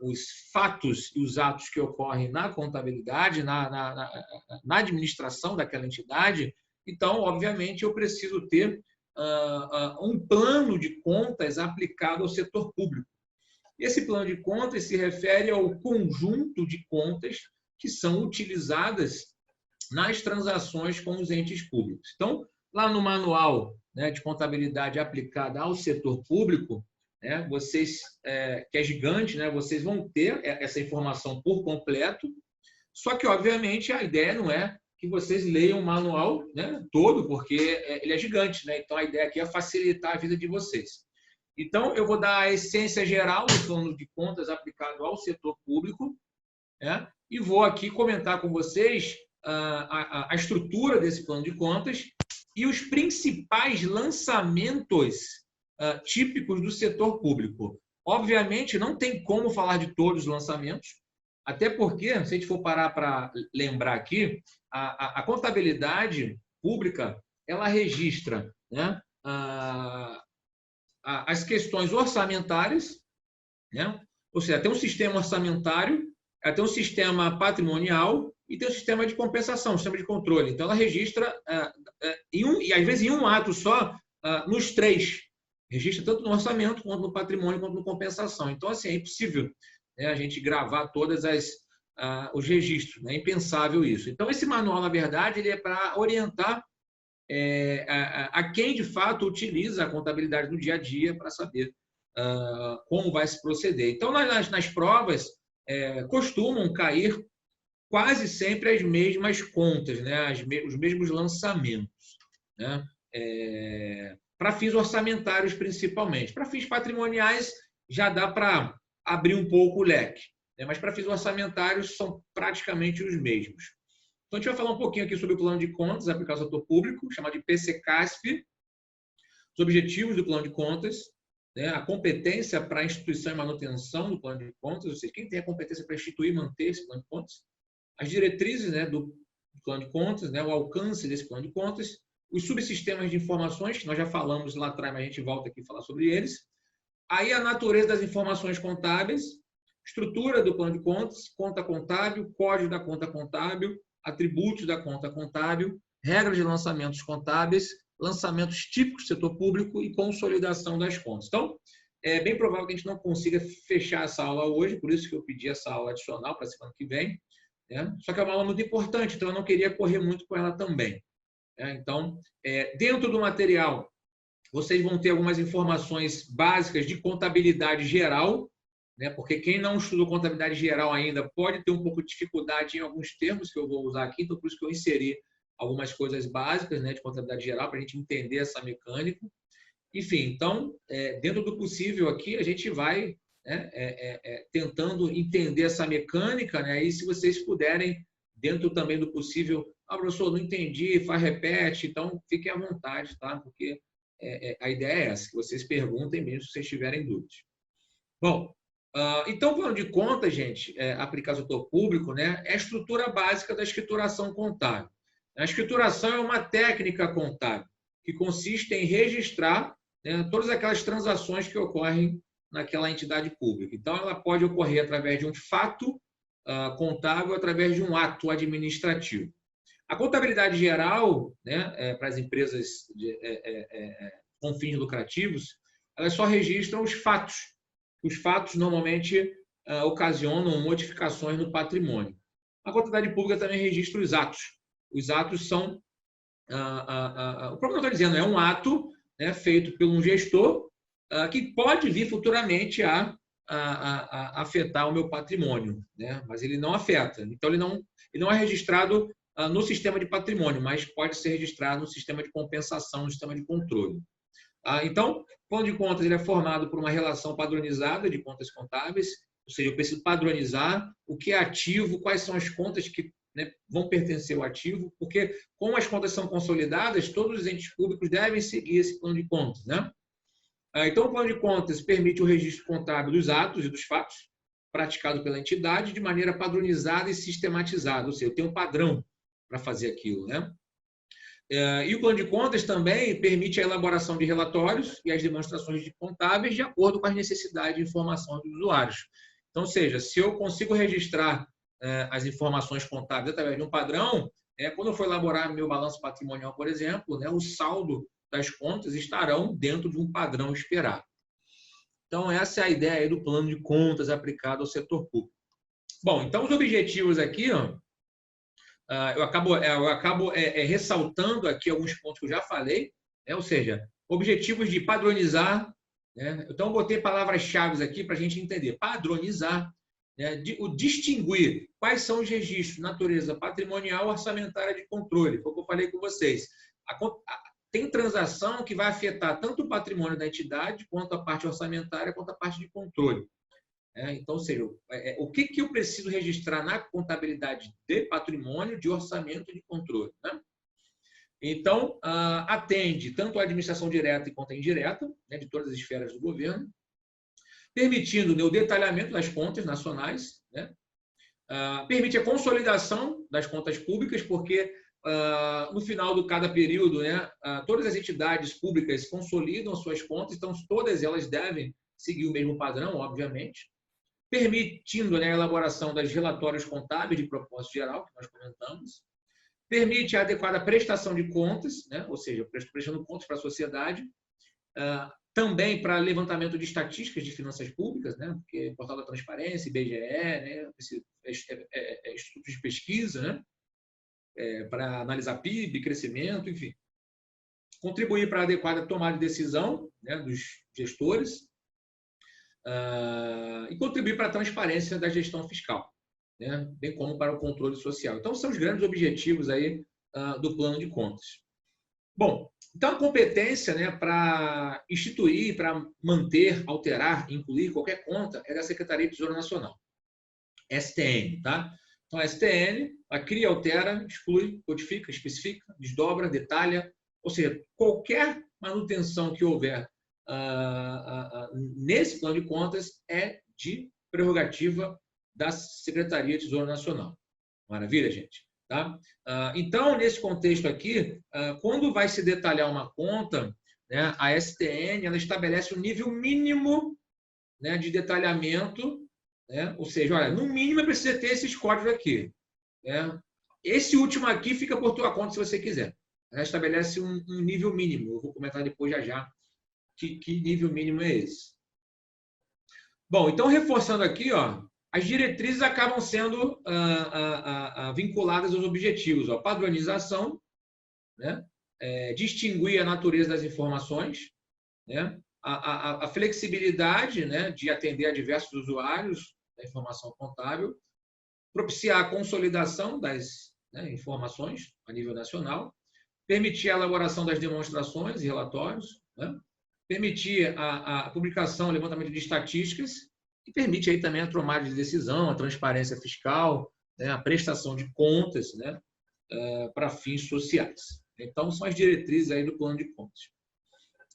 os fatos e os atos que ocorrem na contabilidade, na administração daquela entidade, então, obviamente, eu preciso ter um plano de contas aplicado ao setor público. Esse plano de contas se refere ao conjunto de contas que são utilizadas nas transações com os entes públicos. Então, lá no manual, né, de contabilidade aplicada ao setor público, né, vocês, que é gigante, né, vocês vão ter essa informação por completo, só que, obviamente, a ideia não é que vocês leiam o manual, né, todo, porque ele é gigante, né? Então, a ideia aqui é facilitar a vida de vocês. Então, eu vou dar a essência geral do plano de contas aplicado ao setor público, né? E vou aqui comentar com vocês a estrutura desse plano de contas e os principais lançamentos típicos do setor público. Obviamente, não tem como falar de todos os lançamentos, até porque, se a gente for parar para lembrar aqui, a contabilidade pública, ela registra, né, as questões orçamentárias, né? Ou seja, tem um sistema orçamentário, tem um sistema patrimonial e tem um sistema de compensação, um sistema de controle. Então, ela registra, e às vezes em um ato só, nos três. Registra tanto no orçamento, quanto no patrimônio, quanto no compensação. Então, assim, é impossível, né, a gente gravar todos os registros. É impensável isso. Então, esse manual, na verdade, ele é para orientar a quem, de fato, utiliza a contabilidade no dia a dia para saber como vai se proceder. Então, nas provas, costumam cair quase sempre as mesmas contas, né? Os mesmos lançamentos, né? Para fins orçamentários, principalmente. Para fins patrimoniais, já dá para abrir um pouco o leque, né? Mas para fins orçamentários, são praticamente os mesmos. Então, a gente vai falar um pouquinho aqui sobre o plano de contas aplicado ao setor público, chamado de PCCASP, os objetivos do plano de contas, né, a competência para a instituição e manutenção do plano de contas, ou seja, quem tem a competência para instituir e manter esse plano de contas, as diretrizes, né, do plano de contas, né, o alcance desse plano de contas, os subsistemas de informações, que nós já falamos lá atrás, mas a gente volta aqui a falar sobre eles, aí a natureza das informações contábeis, estrutura do plano de contas, conta contábil, código da conta contábil, atributos da conta contábil, regras de lançamentos contábeis, lançamentos típicos do setor público e consolidação das contas. Então, é bem provável que a gente não consiga fechar essa aula hoje, por isso que eu pedi essa aula adicional para a semana que vem, né? Só que é uma aula muito importante, então eu não queria correr muito com ela também. Então, dentro do material, vocês vão ter algumas informações básicas de contabilidade geral, né? Porque quem não estudou contabilidade geral ainda pode ter um pouco de dificuldade em alguns termos que eu vou usar aqui, então por isso que eu inseri algumas coisas básicas, né, de contabilidade geral para a gente entender essa mecânica. Enfim, então, dentro do possível aqui, a gente vai, né, tentando entender essa mecânica, né, e se vocês puderem, dentro também do possível, professor, não entendi, repete, então fiquem à vontade, tá? Porque a ideia é essa, que vocês perguntem mesmo se vocês tiverem dúvidas. Bom, então, o plano de contas, gente, aplicado ao setor público, né, é a estrutura básica da escrituração contábil. A escrituração é uma técnica contábil que consiste em registrar, né, todas aquelas transações que ocorrem naquela entidade pública. Então, ela pode ocorrer através de um fato contábil, através de um ato administrativo. A contabilidade geral, né, para as empresas com fins lucrativos, elas só registram os fatos. Os fatos normalmente ocasionam modificações no patrimônio. A contabilidade pública também registra os atos. Os atos são, o próprio está dizendo, é um ato, né, feito por um gestor que pode vir futuramente a afetar o meu patrimônio, né? Mas ele não afeta. Então, ele não é registrado no sistema de patrimônio, mas pode ser registrado no sistema de compensação, no sistema de controle. Então, o plano de contas ele é formado por uma relação padronizada de contas contábeis, ou seja, eu preciso padronizar o que é ativo, quais são as contas que, né, vão pertencer ao ativo, porque, como as contas são consolidadas, todos os entes públicos devem seguir esse plano de contas, né? Então, o plano de contas permite o registro contábil dos atos e dos fatos praticado pela entidade de maneira padronizada e sistematizada, ou seja, eu tenho um padrão para fazer aquilo, né? E o plano de contas também permite a elaboração de relatórios e as demonstrações de contábeis de acordo com as necessidades de informação dos usuários. Então, ou seja, se eu consigo registrar as informações contábeis através de um padrão, quando eu for elaborar meu balanço patrimonial, por exemplo, né, o saldo das contas estarão dentro de um padrão esperado. Então, essa é a ideia aí do plano de contas aplicado ao setor público. Bom, então os objetivos aqui, ó, eu acabo ressaltando aqui alguns pontos que eu já falei, né? Ou seja, objetivos de padronizar, né? Então, eu botei palavras-chave aqui para a gente entender. Padronizar, né? O distinguir quais são os registros, natureza patrimonial, orçamentária de controle, foi o que eu falei com vocês. Tem transação que vai afetar tanto o patrimônio da entidade, quanto a parte orçamentária, quanto a parte de controle. Então, ou seja, o que eu preciso registrar na contabilidade de patrimônio, de orçamento e de controle, né? Então, atende tanto a administração direta quanto a indireta, né, de todas as esferas do governo, permitindo, né, o detalhamento das contas nacionais, né? Permite a consolidação das contas públicas, porque no final de cada período, né, todas as entidades públicas consolidam suas contas, então todas elas devem seguir o mesmo padrão, obviamente, permitindo, né, a elaboração das relatórios contábeis de propósito geral, que nós comentamos, permite a adequada prestação de contas, né, ou seja, prestando contas para a sociedade, também para levantamento de estatísticas de finanças públicas, né, porque Portal da Transparência, IBGE, né, institutos de pesquisa, né, para analisar PIB, crescimento, enfim. Contribuir para a adequada tomada de decisão, né, dos gestores, e contribuir para a transparência da gestão fiscal, né, bem como para o controle social. Então, são os grandes objetivos aí, do plano de contas. Bom, então a competência, né, para instituir, para manter, alterar, incluir qualquer conta é da Secretaria de Tesouro Nacional, STN, tá? Então, a STN, ela cria, altera, exclui, codifica, especifica, desdobra, detalha, ou seja, qualquer manutenção que houver nesse plano de contas é de prerrogativa da Secretaria de Tesouro Nacional. Maravilha, gente? Tá? Então, nesse contexto aqui, quando vai se detalhar uma conta, né, a STN ela estabelece um nível mínimo, né, de detalhamento, né? Ou seja, olha, no mínimo precisa ter esses códigos aqui, né? Esse último aqui fica por tua conta se você quiser. Ela estabelece um nível mínimo. Eu vou comentar depois já que nível mínimo é esse. Bom, então reforçando aqui, ó, as diretrizes acabam sendo vinculadas aos objetivos, ó, padronização, né? Distinguir a natureza das informações, né? A flexibilidade, né, de atender a diversos usuários da informação contábil, propiciar a consolidação das, né, informações a nível nacional, permitir a elaboração das demonstrações e relatórios, né? Permitir a publicação, o levantamento de estatísticas e permite aí também a tomada de decisão, a transparência fiscal, né, a prestação de contas, né, para fins sociais. Então, são as diretrizes aí do plano de contas.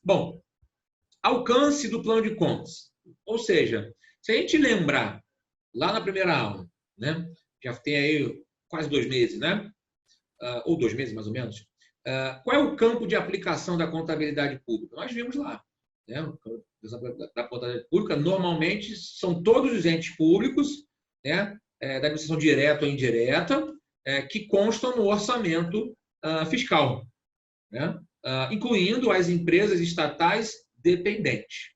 Bom, alcance do plano de contas. Ou seja, se a gente lembrar, lá na primeira aula, né? Já tem aí quase 2 meses, né? Ou 2 meses, mais ou menos. Qual é o campo de aplicação da contabilidade pública? Nós vimos lá. Né? Da contabilidade pública, normalmente, são todos os entes públicos, né? Da administração direta ou indireta, que constam no orçamento fiscal, né? Incluindo as empresas estatais dependentes.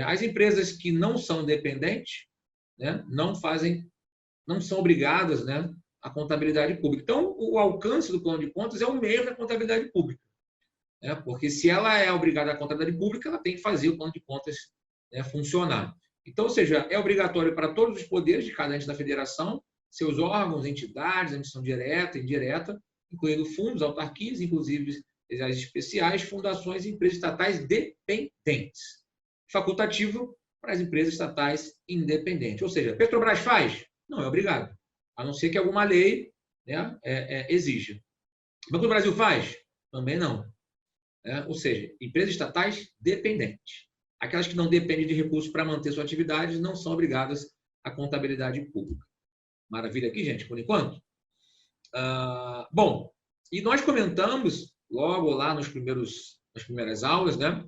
As empresas que não são dependentes, né, não são obrigadas, né, à contabilidade pública. Então, o alcance do plano de contas é o mesmo da contabilidade pública. Né, porque se ela é obrigada à contabilidade pública, ela tem que fazer o plano de contas, né, funcionar. Então, ou seja, é obrigatório para todos os poderes de cada ente da federação, seus órgãos, entidades, administração direta e indireta, incluindo fundos, autarquias, inclusive as especiais, fundações e empresas estatais dependentes. Facultativo para as empresas estatais independentes. Ou seja, Petrobras faz? Não é obrigado, a não ser que alguma lei, né, exija. Banco do Brasil faz? Também não. Ou seja, empresas estatais dependentes. Aquelas que não dependem de recursos para manter suas atividades não são obrigadas à contabilidade pública. Maravilha aqui, gente, por enquanto? Bom, e nós comentamos logo lá nas primeiras aulas, né,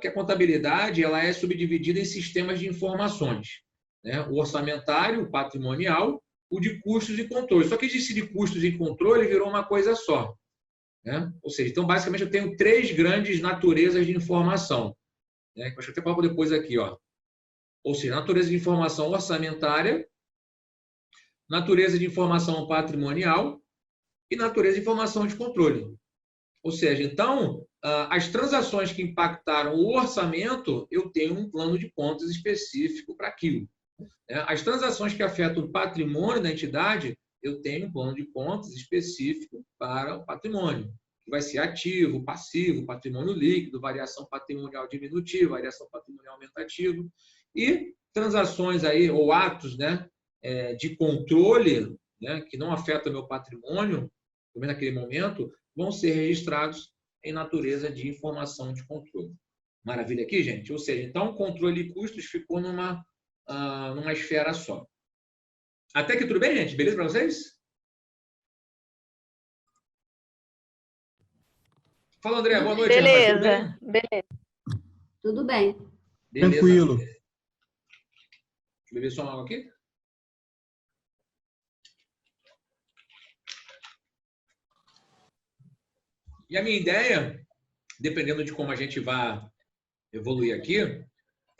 que a contabilidade ela é subdividida em sistemas de informações, né? O orçamentário, o patrimonial, o de custos e controle. Só que esse de custos e controle virou uma coisa só, né? Ou seja, então basicamente eu tenho 3 grandes naturezas de informação, né? Acho que até coloco depois aqui, ó. Ou seja, natureza de informação orçamentária, natureza de informação patrimonial e natureza de informação de controle. Ou seja, então, as transações que impactaram o orçamento, eu tenho um plano de contas específico para aquilo. As transações que afetam o patrimônio da entidade, eu tenho um plano de contas específico para o patrimônio, que vai ser ativo, passivo, patrimônio líquido, variação patrimonial diminutiva, variação patrimonial aumentativa. E transações aí, ou atos, né, de controle, né, que não afetam o meu patrimônio, pelo menos naquele momento, vão ser registrados em natureza de informação de controle. Maravilha aqui, gente? Ou seja, então, controle e custos ficou numa esfera só. Até aqui tudo bem, gente? Beleza para vocês? Fala, André. Boa noite. Beleza, beleza. Tudo bem. Beleza. Tranquilo. Deixa eu beber só uma água aqui. E a minha ideia, dependendo de como a gente vai evoluir aqui,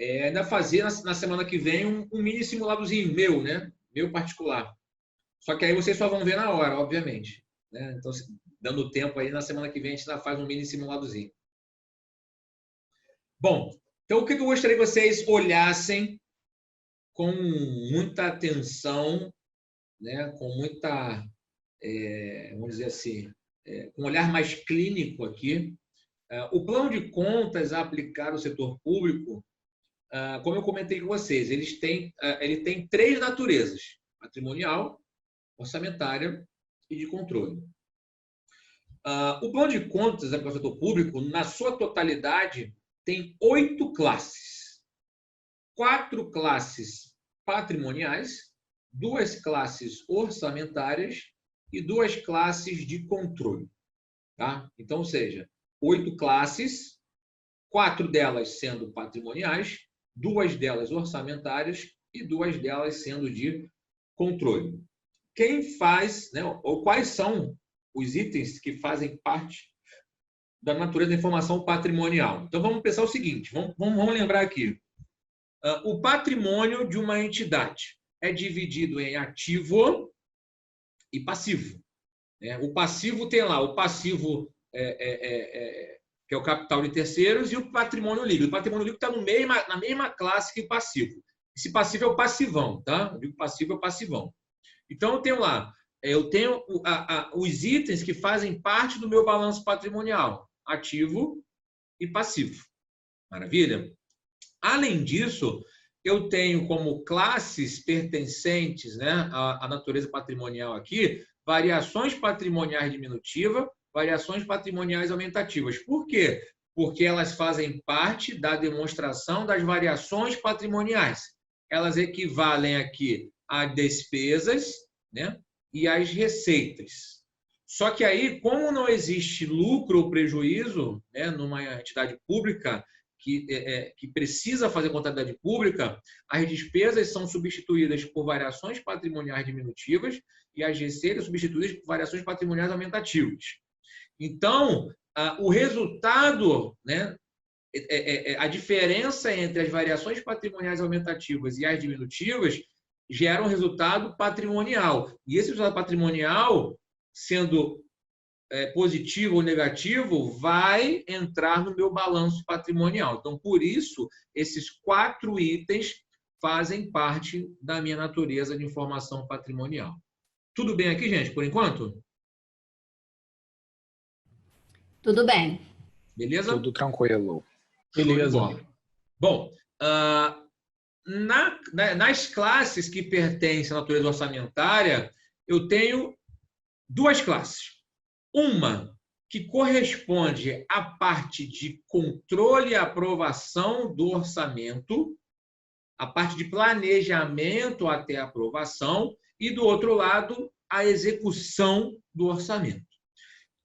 é ainda fazer na semana que vem um mini simuladozinho meu, né? Meu particular. Só que aí vocês só vão ver na hora, obviamente. Né? Então, dando tempo aí, na semana que vem a gente ainda faz um mini simuladozinho. Bom, então o que eu gostaria que vocês olhassem com muita atenção, né? Com muita, vamos dizer assim, com um olhar mais clínico aqui, o plano de contas aplicado ao setor público, como eu comentei com vocês, ele tem 3 naturezas: patrimonial, orçamentária e de controle. O plano de contas aplicado ao setor público, na sua totalidade, tem 8 classes. 4 classes patrimoniais, 2 classes orçamentárias e 2 classes de controle. Tá? Então, ou seja, 8 classes, 4 delas sendo patrimoniais, 2 delas orçamentárias e 2 delas sendo de controle. Quem faz, né, ou quais são os itens que fazem parte da natureza da informação patrimonial? Então, vamos pensar o seguinte, vamos lembrar aqui. O patrimônio de uma entidade é dividido em ativo e passivo. O passivo tem lá o passivo que é o capital de terceiros, e o patrimônio líquido. O patrimônio líquido está na mesma classe que o passivo. Esse passivo é o passivão, tá? Eu digo passivo é o passivão. Então, eu tenho os itens que fazem parte do meu balanço patrimonial, ativo e passivo. Maravilha? Além disso, eu tenho como classes pertencentes, né, à natureza patrimonial aqui, variações patrimoniais diminutivas, variações patrimoniais aumentativas. Por quê? porque elas fazem parte da demonstração das variações patrimoniais. Elas equivalem aqui a despesas, né, e às receitas. Só que aí, como não existe lucro ou prejuízo, né, numa entidade pública que precisa fazer contabilidade pública, as despesas são substituídas por variações patrimoniais diminutivas e as receitas substituídas por variações patrimoniais aumentativas. Então, o resultado, né, a diferença entre as variações patrimoniais aumentativas e as diminutivas gera um resultado patrimonial. E esse resultado patrimonial, sendo positivo ou negativo, vai entrar no meu balanço patrimonial. Então, por isso, esses 4 itens fazem parte da minha natureza de informação patrimonial. Tudo bem aqui, gente, por enquanto? Tudo bem. Beleza? Tudo tranquilo. Beleza. Bom, nas classes que pertencem à natureza orçamentária, eu tenho 2 classes. Uma que corresponde à parte de controle e aprovação do orçamento, a parte de planejamento até a aprovação, e, do outro lado, a execução do orçamento.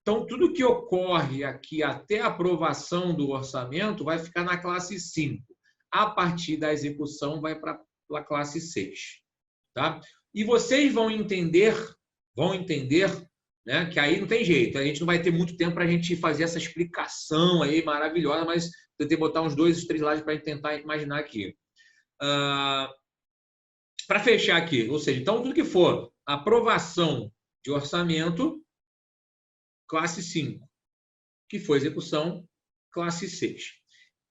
Então, tudo que ocorre aqui até a aprovação do orçamento vai ficar na classe 5. A partir da execução, vai para a classe 6. Tá? E vocês vão entender, né, que aí não tem jeito. A gente não vai ter muito tempo para a gente fazer essa explicação aí maravilhosa, mas tentei botar uns 2, 3 slides para tentar imaginar aqui. Para fechar aqui, ou seja, então tudo que for aprovação de orçamento, classe 5, que for execução, classe 6.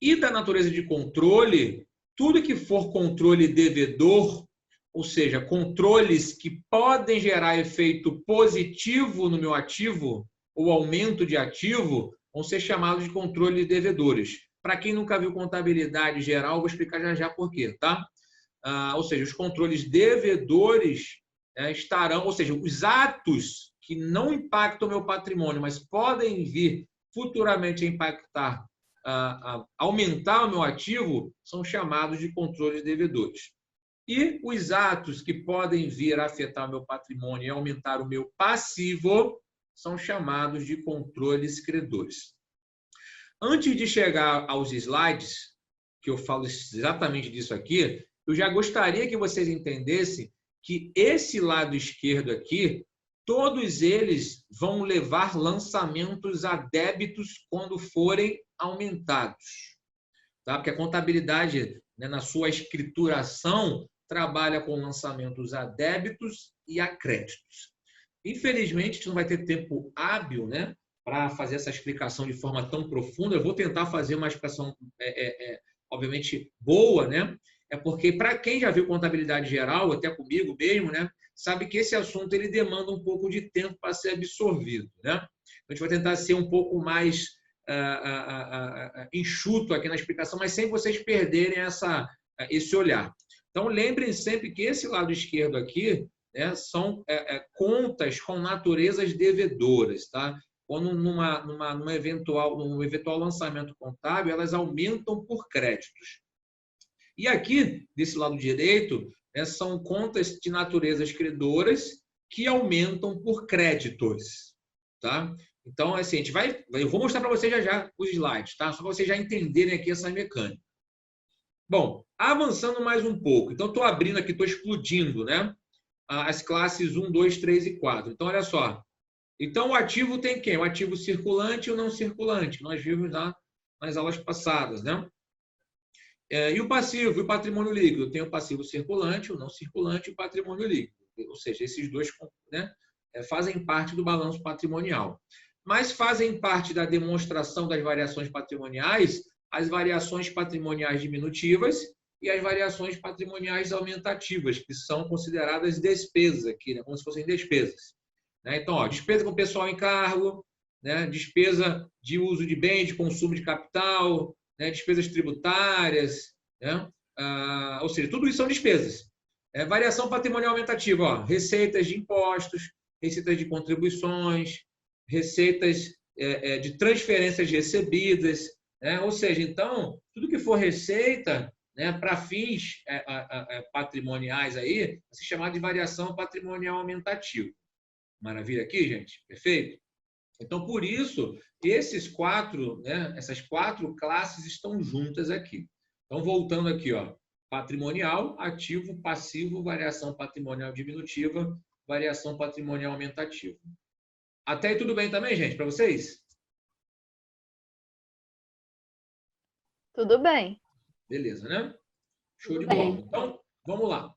E da natureza de controle, tudo que for controle devedor, ou seja, controles que podem gerar efeito positivo no meu ativo ou aumento de ativo, vão ser chamados de controles devedores. Para quem nunca viu contabilidade geral, vou explicar já já por quê, tá? Ou seja, os controles devedores estarão, ou seja, os atos que não impactam o meu patrimônio, mas podem vir futuramente a impactar, aumentar o meu ativo, são chamados de controles devedores. E os atos que podem vir a afetar o meu patrimônio e aumentar o meu passivo são chamados de controles credores. Antes de chegar aos slides, que eu falo exatamente disso aqui, eu já gostaria que vocês entendessem que esse lado esquerdo aqui, todos eles vão levar lançamentos a débitos quando forem aumentados. Tá? Porque a contabilidade, né, na sua escrituração, trabalha com lançamentos a débitos e a créditos. Infelizmente, a gente não vai ter tempo hábil, né, para fazer essa explicação de forma tão profunda. Eu vou tentar fazer uma explicação, obviamente, boa, né? Porque, para quem já viu contabilidade geral, até comigo mesmo, né, sabe que esse assunto ele demanda um pouco de tempo para ser absorvido, né? A gente vai tentar ser um pouco mais enxuto aqui na explicação, mas sem vocês perderem esse olhar. Então, lembrem sempre que esse lado esquerdo aqui, né, são contas com naturezas devedoras, tá? Quando num eventual lançamento contábil, elas aumentam por créditos. E aqui, desse lado direito, né, são contas de naturezas credoras que aumentam por créditos, tá? Então, assim, eu vou mostrar para vocês já os slides, tá? Só para vocês já entenderem aqui essa mecânica. Bom, avançando mais um pouco. Então, estou abrindo aqui, estou explodindo, né? As classes 1, 2, 3 e 4. Então, olha só. Então, o ativo tem quem? O ativo circulante e o não circulante. Nós vimos lá nas aulas passadas, né? E o passivo e o patrimônio líquido. Tem o passivo circulante, o não circulante e o patrimônio líquido. Ou seja, esses dois, né, fazem parte do balanço patrimonial. Mas fazem parte da demonstração das variações patrimoniais as variações patrimoniais diminutivas e as variações patrimoniais aumentativas, que são consideradas despesas aqui, né, como se fossem despesas. Então, ó, despesa com pessoal em cargo, né, despesa de uso de bem, de consumo de capital, né, despesas tributárias, né, ou seja, tudo isso são despesas. Variação patrimonial aumentativa, ó, receitas de impostos, receitas de contribuições, receitas de transferências recebidas, né? Ou seja, então, tudo que for receita, né, para fins patrimoniais aí, vai ser chamado de variação patrimonial aumentativa. Maravilha aqui, gente? Perfeito? Então, por isso, essas quatro classes estão juntas aqui. Então, voltando aqui, ó, patrimonial, ativo, passivo, variação patrimonial diminutiva, variação patrimonial aumentativa. Até aí tudo bem também, gente, para vocês? Tudo bem. Beleza, né? Show de Tudo bola. bem. Então, vamos lá.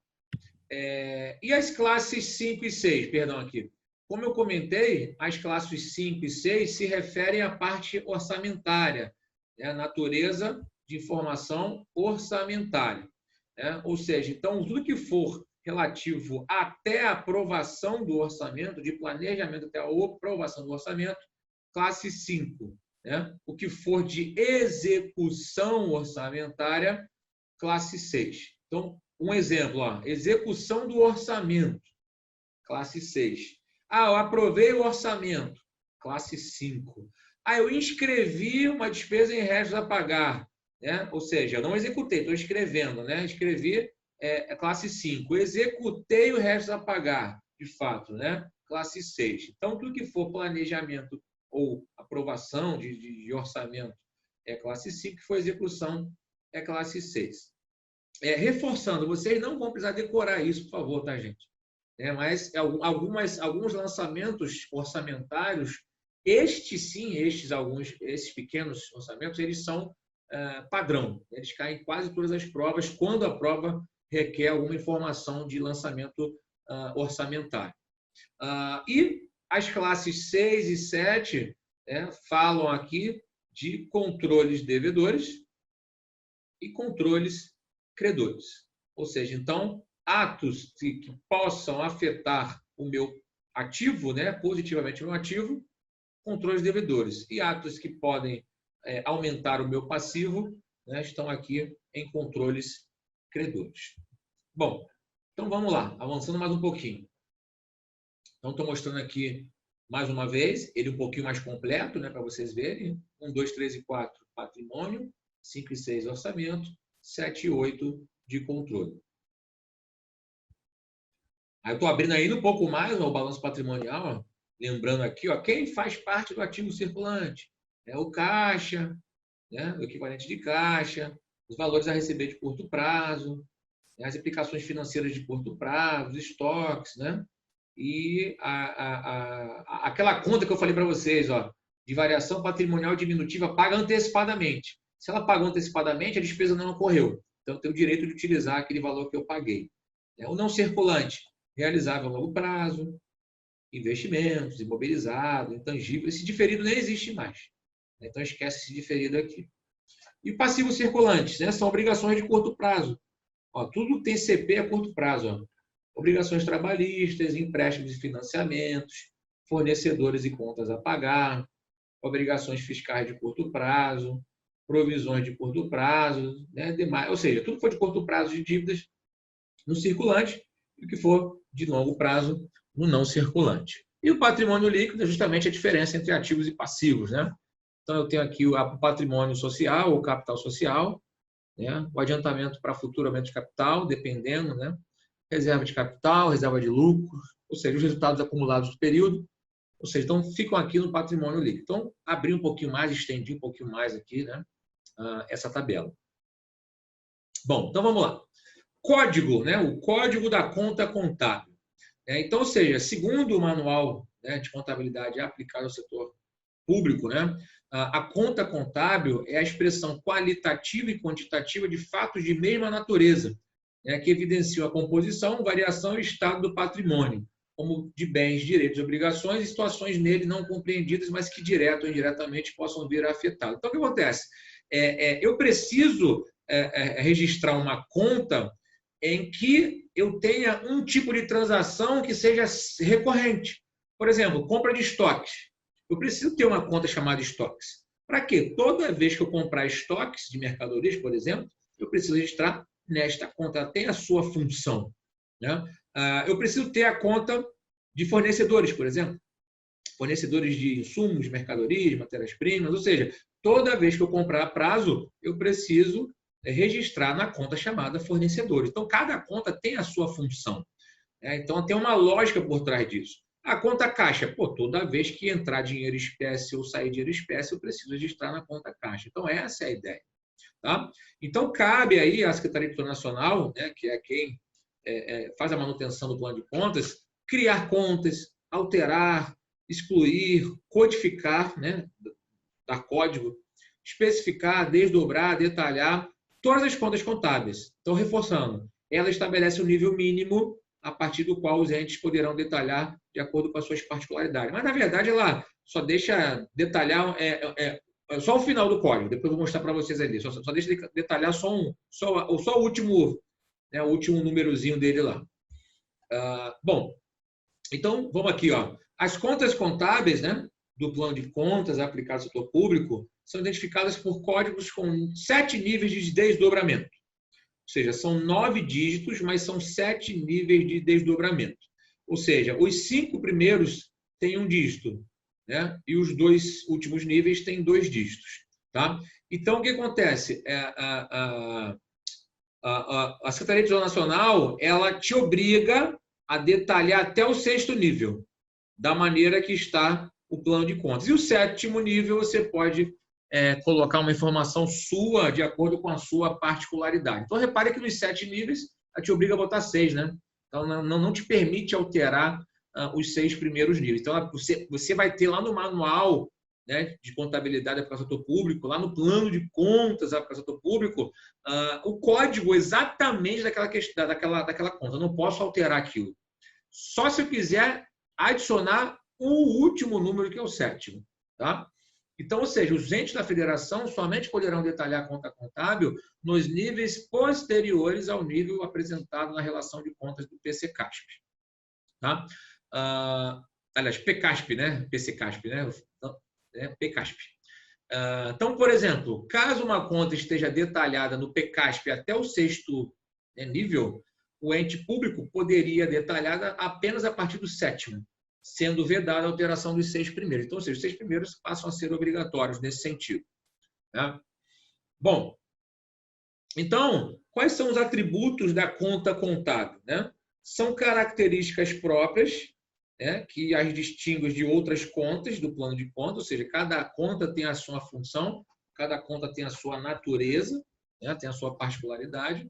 E as classes 5 e 6, perdão aqui. Como eu comentei, as classes 5 e 6 se referem à parte orçamentária, né? A natureza de informação orçamentária, né? Ou seja, então, tudo que for relativo até a aprovação do orçamento, de planejamento até a aprovação do orçamento, classe 5. Né? O que for de execução orçamentária, classe 6. Então, um exemplo, ó, execução do orçamento, classe 6. Eu aprovei o orçamento, classe 5. Eu inscrevi uma despesa em restos a pagar, né? Ou seja, eu não executei, estou escrevendo, né? Escrevi classe 5. Executei o restos a pagar, de fato, né? Classe 6. Então, tudo que for planejamento ou aprovação de orçamento é classe 5, que for execução é classe 6. Reforçando, vocês não vão precisar decorar isso, por favor, tá, gente? Mas alguns lançamentos orçamentários, esses pequenos orçamentos, eles são padrão. Eles caem em quase todas as provas, quando a prova requer alguma informação de lançamento orçamentário. E as classes 6 e 7 falam aqui de controles devedores e controles credores. Ou seja, então, atos que possam afetar o meu ativo, né, positivamente o meu ativo, controles devedores. E atos que podem aumentar o meu passivo, né, estão aqui em controles credores. Bom, então vamos lá, avançando mais um pouquinho. Então, estou mostrando aqui, mais uma vez, ele um pouquinho mais completo, né, para vocês verem. 1, 2, 3 e 4, patrimônio. 5 e 6, orçamento. 7 e 8, de controle. Aí eu estou abrindo ainda um pouco mais o balanço patrimonial, ó, lembrando aqui, ó, quem faz parte do ativo circulante? É o caixa, né, o equivalente de caixa, os valores a receber de curto prazo, né, as aplicações financeiras de curto prazo, os estoques, né? E aquela conta que eu falei para vocês, ó, de variação patrimonial diminutiva, paga antecipadamente. Se ela pagou antecipadamente, a despesa não ocorreu. Então, eu tenho o direito de utilizar aquele valor que eu paguei. O não circulante, realizável a longo prazo, investimentos, imobilizado, intangível. Esse diferido nem existe mais. Então, esquece esse diferido aqui. E passivo circulante, né? São obrigações de curto prazo. Ó, tudo tem CP a curto prazo. Ó. Obrigações trabalhistas, empréstimos e financiamentos, fornecedores e contas a pagar, obrigações fiscais de curto prazo, provisões de curto prazo, né, demais. Ou seja, tudo que for de curto prazo de dívidas no circulante e o que for de longo prazo no não circulante. E o patrimônio líquido é justamente a diferença entre ativos e passivos, né? Então, eu tenho aqui o patrimônio social ou capital social, né? O adiantamento para futuro aumento de capital, dependendo, né? Reserva de capital, reserva de lucro, ou seja, os resultados acumulados do período, ou seja, então ficam aqui no patrimônio líquido. Então, abri um pouquinho mais, estendi um pouquinho mais aqui, né? Essa tabela. Bom, então vamos lá. Código, né? O código da conta contábil. Então, ou seja, segundo o manual, né, de contabilidade aplicado ao setor público, né, a conta contábil é a expressão qualitativa e quantitativa de fatos de mesma natureza, né, que evidenciam a composição, variação e estado do patrimônio, como de bens, direitos, obrigações e situações nele não compreendidas, mas que direto ou indiretamente possam vir a afetá-lo. Então, o que acontece? Eu preciso registrar uma conta em que eu tenha um tipo de transação que seja recorrente. Por exemplo, compra de estoques. Eu preciso ter uma conta chamada estoques. Para quê? Toda vez que eu comprar estoques de mercadorias, por exemplo, eu preciso registrar nesta conta. Ela tem a sua função, né? Eu preciso ter a conta de fornecedores, por exemplo. Fornecedores de insumos, mercadorias, matérias-primas, ou seja, toda vez que eu comprar a prazo, eu preciso registrar na conta chamada fornecedores. Então, cada conta tem a sua função. Então, tem uma lógica por trás disso. A conta caixa, toda vez que entrar dinheiro espécie ou sair dinheiro espécie, eu preciso registrar na conta caixa. Então, essa é a ideia. Tá? Então, cabe aí à Secretaria de Tesouro Nacional, né, que é quem faz a manutenção do plano de contas, criar contas, alterar, excluir, codificar, né, dar código, especificar, desdobrar, detalhar todas as contas contábeis. Então, reforçando, ela estabelece um nível mínimo a partir do qual os entes poderão detalhar de acordo com as suas particularidades. Mas, na verdade, ela só deixa detalhar só o final do código. Depois eu vou mostrar para vocês ali. Só deixa detalhar só o último, né, o último númerozinho dele lá. Bom, então, vamos aqui. As contas contábeis, né, do plano de contas aplicado ao setor público são identificadas por códigos com 7 níveis de desdobramento. Ou seja, são 9 dígitos, mas são 7 níveis de desdobramento. Ou seja, os 5 primeiros têm um dígito, né? E os 2 últimos níveis têm 2 dígitos. Tá? Então, o que acontece? A Secretaria de Tesouro Nacional, ela te obriga a detalhar até o 6º nível, da maneira que está o plano de contas. E o 7º nível, você pode colocar uma informação sua de acordo com a sua particularidade. Então, repare que nos 7 níveis, ela te obriga a botar 6, né? Então, não te permite alterar os 6 primeiros níveis. Então, você vai ter lá no manual, né, de contabilidade para o setor público, lá no plano de contas para o setor público, o código exatamente daquela conta. Eu não posso alterar aquilo. Só se eu quiser adicionar o último número, que é o 7º. Tá? Então, ou seja, os entes da federação somente poderão detalhar a conta contábil nos níveis posteriores ao nível apresentado na relação de contas do PCCASP. Tá? Aliás, PCASP, né? PCCASP, né? PCASP. Então, por exemplo, caso uma conta esteja detalhada no PCASP até o 6º nível, o ente público poderia detalhar apenas a partir do 7º, sendo vedada a alteração dos 6 primeiros. Então, ou seja, os 6 primeiros passam a ser obrigatórios nesse sentido. Né? Bom, então, quais são os atributos da conta contábil? Né? São características próprias, né, que as distinguem de outras contas do plano de contas, ou seja, cada conta tem a sua função, cada conta tem a sua natureza, né, tem a sua particularidade.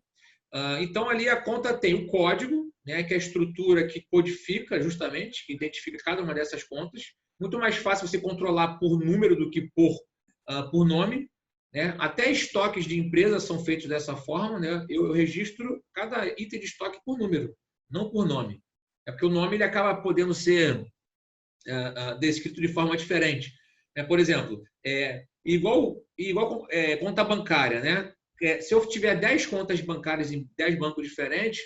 Então, ali a conta tem o código, né, que é a estrutura que codifica justamente, que identifica cada uma dessas contas. Muito mais fácil você controlar por número do que por nome. Né? Até estoques de empresas são feitos dessa forma. Né? Eu registro cada item de estoque por número, não por nome. É porque o nome ele acaba podendo ser descrito de forma diferente. Por exemplo, igual conta bancária, né? Se eu tiver 10 contas bancárias em 10 bancos diferentes,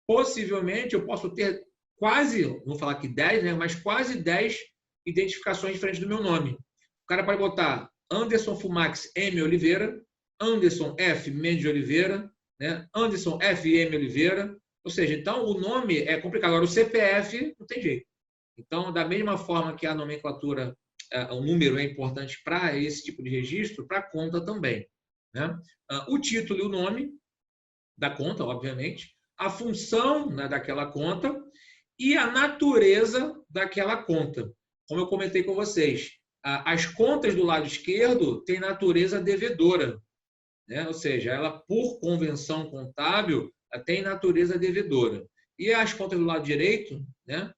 possivelmente eu posso ter quase, vou falar aqui 10, né? Mas quase 10 identificações diferentes do meu nome. O cara pode botar Anderson Fumax M. Oliveira, Anderson F. Mendes Oliveira, né? Anderson F. M. Oliveira. Ou seja, então o nome é complicado. Agora, o CPF não tem jeito. Então, da mesma forma que a nomenclatura, o número é importante para esse tipo de registro, para a conta também. Né? O título e o nome da conta, obviamente, a função, né, daquela conta e a natureza daquela conta. Como eu comentei com vocês, as contas do lado esquerdo têm natureza devedora, né? Ou seja, ela, por convenção contábil, tem natureza devedora. E as contas do lado direito, né,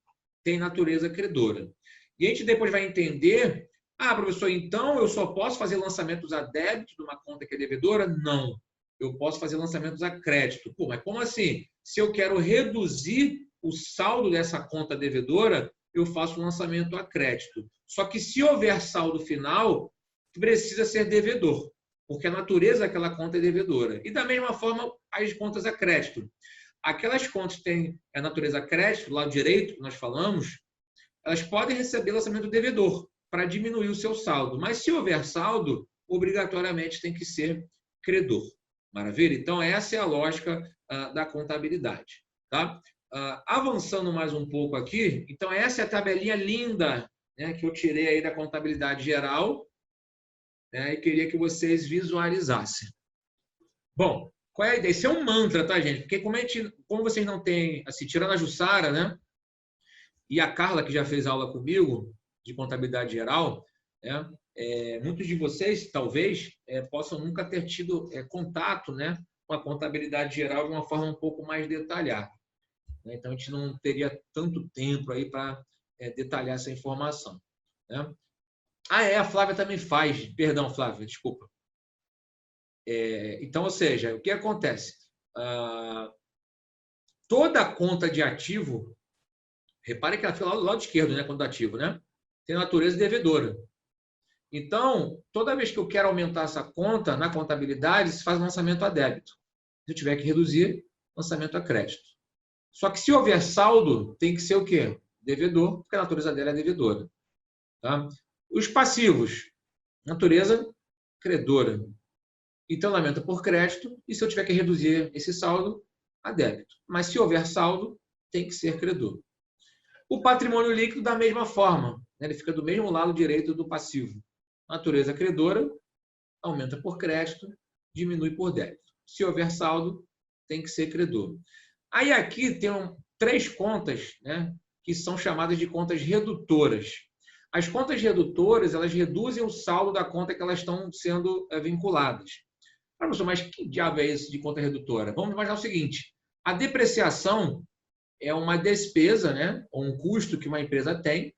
têm natureza credora. E a gente depois vai entender, professor, então eu só posso fazer lançamentos a débito de uma conta que é devedora? Não. Eu posso fazer lançamentos a crédito. Pô, mas como assim? Se eu quero reduzir o saldo dessa conta devedora, eu faço um lançamento a crédito. Só que se houver saldo final, precisa ser devedor, porque a natureza daquela conta é devedora. E da mesma forma, as contas a crédito. Aquelas contas que têm a natureza a crédito, do lado direito, que nós falamos, elas podem receber lançamento devedor para diminuir o seu saldo. Mas se houver saldo, obrigatoriamente tem que ser credor. Maravilha? Então, essa é a lógica da contabilidade. Tá? Avançando mais um pouco aqui, então essa é a tabelinha linda, né, que eu tirei aí da contabilidade geral, né, e queria que vocês visualizassem. Bom, qual é a ideia? Isso é um mantra, tá, gente? Porque como vocês não têm, assim, tirando a Jussara, né, e a Carla, que já fez aula comigo, de contabilidade geral, né, muitos de vocês, talvez, possam nunca ter tido contato, né, com a contabilidade geral de uma forma um pouco mais detalhada. Então, a gente não teria tanto tempo aí para detalhar essa informação, né? A Flávia também faz. Perdão, Flávia, desculpa. Então, ou seja, o que acontece? Toda conta de ativo, repare que ela fica lá do lado esquerdo, né, conta de ativo, né? Tem natureza devedora. Então, toda vez que eu quero aumentar essa conta na contabilidade, se faz lançamento a débito. Se eu tiver que reduzir, lançamento a crédito. Só que se houver saldo, tem que ser o quê? Devedor, porque a natureza dela é devedora. Tá? Os passivos, natureza credora. Então, lamento por crédito, e se eu tiver que reduzir esse saldo, a débito. Mas se houver saldo, tem que ser credor. O patrimônio líquido, da mesma forma, né? Ele fica do mesmo lado direito do passivo. Natureza credora, aumenta por crédito, diminui por débito. Se houver saldo, tem que ser credor. Aí aqui tem 3 contas, né, que são chamadas de contas redutoras. As contas redutoras, elas reduzem o saldo da conta que elas estão sendo vinculadas. Professor, mas que diabo é esse de conta redutora? Vamos imaginar o seguinte, a depreciação é uma despesa, né, ou um custo que uma empresa tem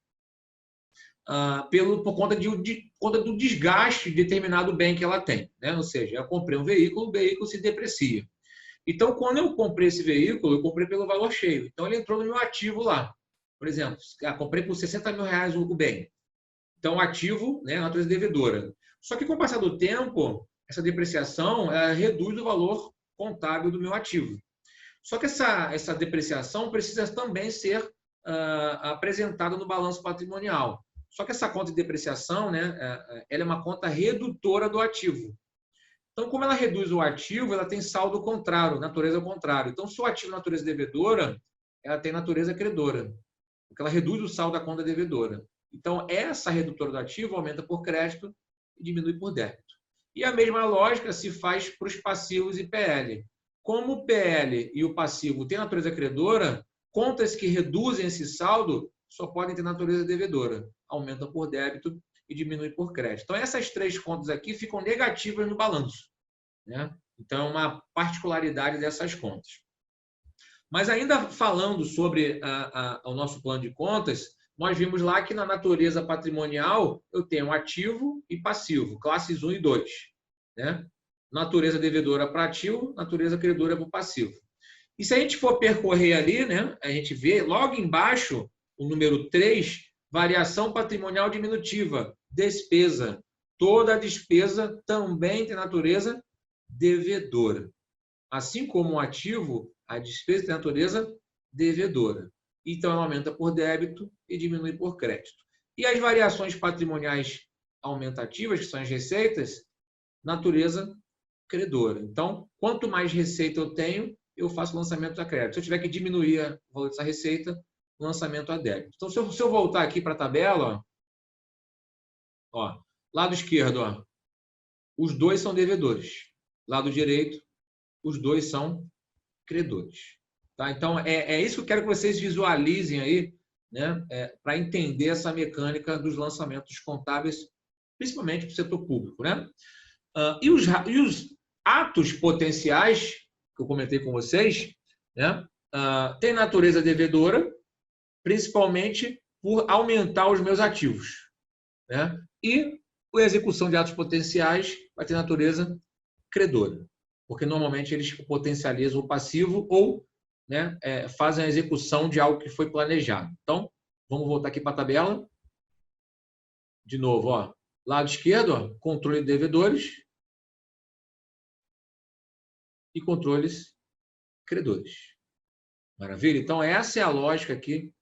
por conta do desgaste de determinado bem que ela tem, né? Ou seja, eu comprei um veículo, o veículo se deprecia. Então, quando eu comprei esse veículo, eu comprei pelo valor cheio. Então, ele entrou no meu ativo lá. Por exemplo, comprei por R$60 mil o bem. Então, o ativo, né, a natureza devedora. Só que, com o passar do tempo, essa depreciação reduz o valor contábil do meu ativo. Só que essa depreciação precisa também ser apresentada no balanço patrimonial. Só que essa conta de depreciação, né, ela é uma conta redutora do ativo. Então, como ela reduz o ativo, ela tem saldo contrário, natureza contrária. Então, se o ativo é natureza devedora, ela tem natureza credora, porque ela reduz o saldo da conta devedora. Então, essa redutora do ativo aumenta por crédito e diminui por débito. E a mesma lógica se faz para os passivos e PL. Como o PL e o passivo têm natureza credora, contas que reduzem esse saldo só podem ter natureza devedora. Aumenta por débito e diminui por crédito. Então, essas 3 contas aqui ficam negativas no balanço, né? Então, é uma particularidade dessas contas. Mas ainda falando sobre o nosso plano de contas, nós vimos lá que na natureza patrimonial eu tenho ativo e passivo, classes 1 e 2. Né? Natureza devedora para ativo, natureza credora para o passivo. E se a gente for percorrer ali, né, a gente vê logo embaixo o número 3, variação patrimonial diminutiva, despesa. Toda despesa também tem natureza devedora. Assim como o ativo, a despesa tem natureza devedora. Então, ela aumenta por débito e diminui por crédito. E as variações patrimoniais aumentativas, que são as receitas, natureza credora. Então, quanto mais receita eu tenho, eu faço lançamento a crédito. Se eu tiver que diminuir o valor dessa receita, lançamento a débito. Então, se eu voltar aqui para a tabela, ó, lado esquerdo, ó, os 2 são devedores. Lado direito, os 2 são credores. Tá? Então, é isso que eu quero que vocês visualizem aí, né, para entender essa mecânica dos lançamentos contábeis, principalmente para o setor público. Né? E os atos potenciais, que eu comentei com vocês, né, tem natureza devedora, principalmente por aumentar os meus ativos. Né? E a execução de atos potenciais vai ter natureza credora, porque normalmente eles potencializam o passivo ou, né, fazem a execução de algo que foi planejado. Então, vamos voltar aqui para a tabela. De novo, ó, lado esquerdo, ó, controle de devedores e controles credores. Maravilha? Então, essa é a lógica aqui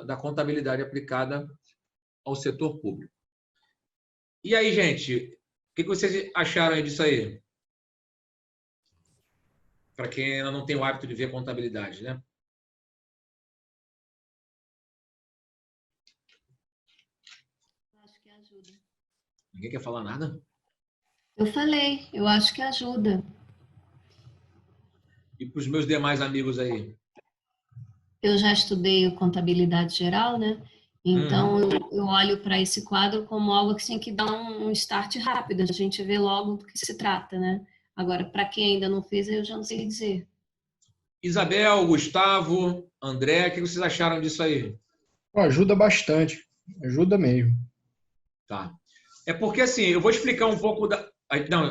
da contabilidade aplicada ao setor público. E aí, gente, o que vocês acharam aí disso aí? Para quem ainda não tem o hábito de ver contabilidade, né? Acho que ajuda. Ninguém quer falar nada? Eu falei, eu acho que ajuda. E para os meus demais amigos aí? Eu já estudei contabilidade geral, né? Então Uhum. eu olho para esse quadro como algo que tem que dar um start rápido, a gente vê logo do que se trata, né? Agora, para quem ainda não fez, eu já não sei dizer. Isabel, Gustavo, André, o que vocês acharam disso aí? Pô, ajuda bastante. Ajuda mesmo. Tá. É porque, assim, eu vou explicar um pouco da... Não,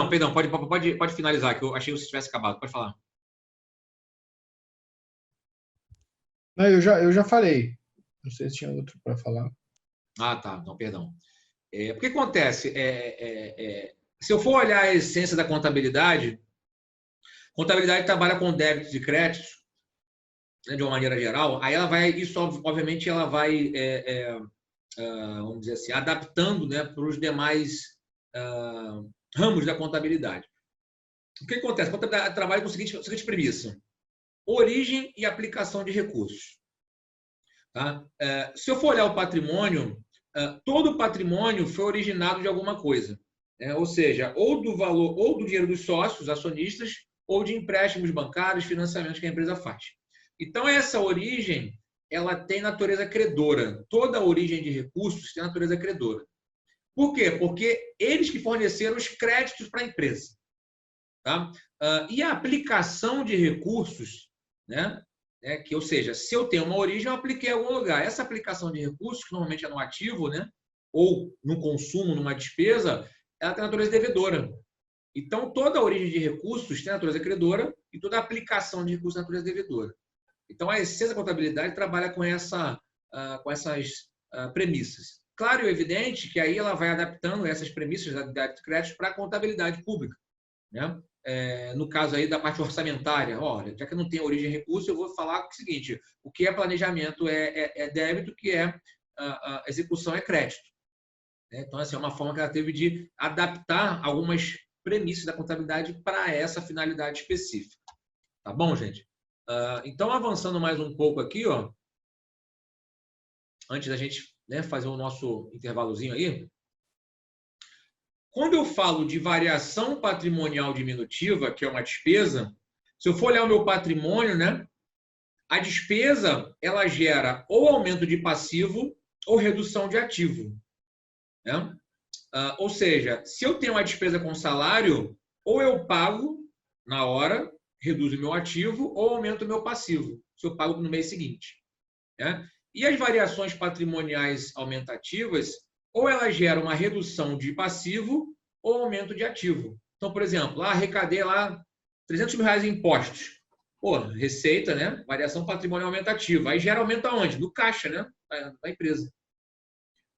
perdão, pode finalizar, que eu achei que você tivesse acabado. Pode falar. Não, eu já falei. Não sei se tinha outro para falar. Ah, tá. Não, perdão. Porque acontece, se eu for olhar a essência da contabilidade trabalha com débitos e créditos, né, de uma maneira geral, aí ela vai, isso obviamente ela vai, vamos dizer assim, adaptando, né, para os demais ramos da contabilidade. O que acontece? A contabilidade trabalha com a seguinte premissa: origem e aplicação de recursos. Tá? Se eu for olhar o patrimônio, todo o patrimônio foi originado de alguma coisa, né? Ou seja, ou do valor, ou do dinheiro dos sócios, acionistas, ou de empréstimos bancários, financiamentos que a empresa faz. Então, essa origem, ela tem natureza credora. Toda a origem de recursos tem natureza credora. Por quê? Porque eles que forneceram os créditos para a empresa. Tá? E a aplicação de recursos, né? Ou seja, se eu tenho uma origem, eu apliquei em algum lugar. Essa aplicação de recursos, que normalmente é no ativo, né? Ou no consumo, numa despesa, ela tem natureza devedora. Então, toda a origem de recursos tem natureza credora e toda a aplicação de recursos tem natureza devedora. Então, a essência da contabilidade trabalha com essas premissas. Claro e evidente que aí ela vai adaptando essas premissas da débito e crédito para a contabilidade pública, né? No caso aí da parte orçamentária, olha, já que não tem origem de recurso, eu vou falar o seguinte: o que é planejamento é débito, o que é execução é crédito. Então, assim, é uma forma que ela teve de adaptar algumas premissas da contabilidade para essa finalidade específica. Tá bom, gente? Então, avançando mais um pouco aqui, ó, antes da gente, né, fazer o nosso intervalozinho aí. Quando eu falo de variação patrimonial diminutiva, que é uma despesa, se eu for olhar o meu patrimônio, né, a despesa ela gera ou aumento de passivo ou redução de ativo, né? Ou seja, se eu tenho uma despesa com salário, ou eu pago na hora, reduzo o meu ativo, ou aumento o meu passivo, se eu pago no mês seguinte, né? E as variações patrimoniais aumentativas, ou elas geram uma redução de passivo ou aumento de ativo. Então, por exemplo, arrecadei lá 300 mil reais em impostos. Pô, receita, né? Variação patrimonial aumentativa. Aí gera aumento aonde? No caixa, né? Da empresa.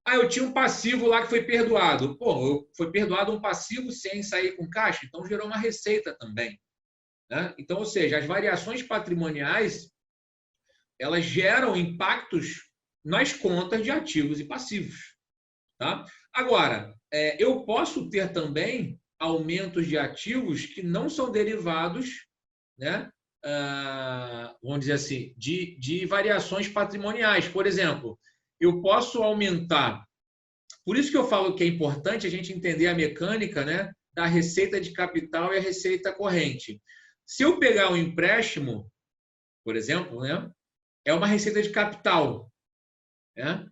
Eu tinha um passivo lá que foi perdoado. Pô, foi perdoado um passivo sem sair com caixa, então gerou uma receita também, né? Então, ou seja, as variações patrimoniais, elas geram impactos nas contas de ativos e passivos. Tá? Agora, eu posso ter também aumentos de ativos que não são derivados, né, vamos dizer assim, de variações patrimoniais. Por exemplo, eu posso aumentar. Por isso que eu falo que é importante a gente entender a mecânica, né, da receita de capital e a receita corrente. Se eu pegar um empréstimo, por exemplo, né, é uma receita de capital, né?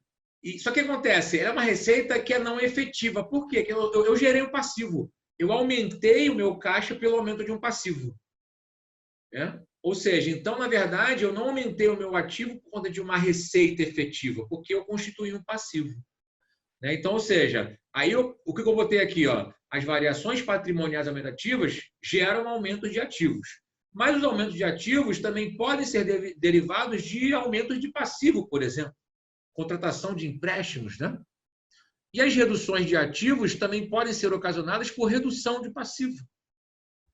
Só que acontece, é uma receita que é não efetiva. Por quê? Porque eu gerei um passivo. Eu aumentei o meu caixa pelo aumento de um passivo, né? Ou seja, então, na verdade, eu não aumentei o meu ativo por conta de uma receita efetiva, porque eu constituí um passivo, né? Então, ou seja, aí o que eu botei aqui? Ó, as variações patrimoniais aumentativas geram aumento de ativos. Mas os aumentos de ativos também podem ser derivados de aumentos de passivo, por exemplo. Contratação de empréstimos, né? E as reduções de ativos também podem ser ocasionadas por redução de passivo,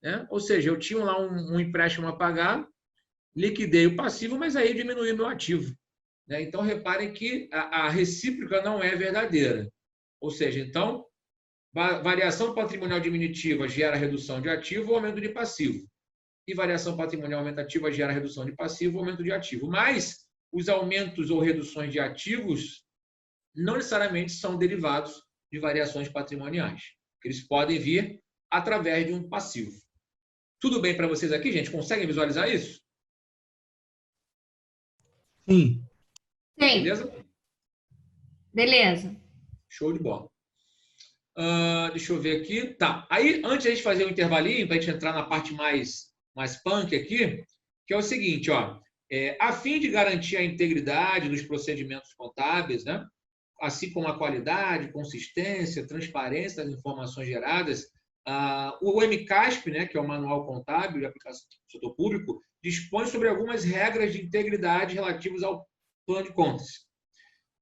né? Ou seja, eu tinha lá um empréstimo a pagar, liquidei o passivo, mas aí diminui meu ativo, né? Então, reparem que a recíproca não é verdadeira. Ou seja, então, variação patrimonial diminutiva gera redução de ativo ou aumento de passivo. E variação patrimonial aumentativa gera redução de passivo ou aumento de ativo. Mas os aumentos ou reduções de ativos não necessariamente são derivados de variações patrimoniais. Eles podem vir através de um passivo. Tudo bem para vocês aqui, gente? Conseguem visualizar isso? Sim. Sim, Beleza? beleza. Show de bola. Deixa eu ver aqui. Tá. Aí, antes de a gente fazer um intervalinho, para a gente entrar na parte mais punk aqui, que é o seguinte, ó. A fim de garantir a integridade dos procedimentos contábeis, né? Assim como a qualidade, consistência, transparência das informações geradas, o MCASP, né, que é o Manual Contábil de Aplicação do Setor Público, dispõe sobre algumas regras de integridade relativas ao plano de contas.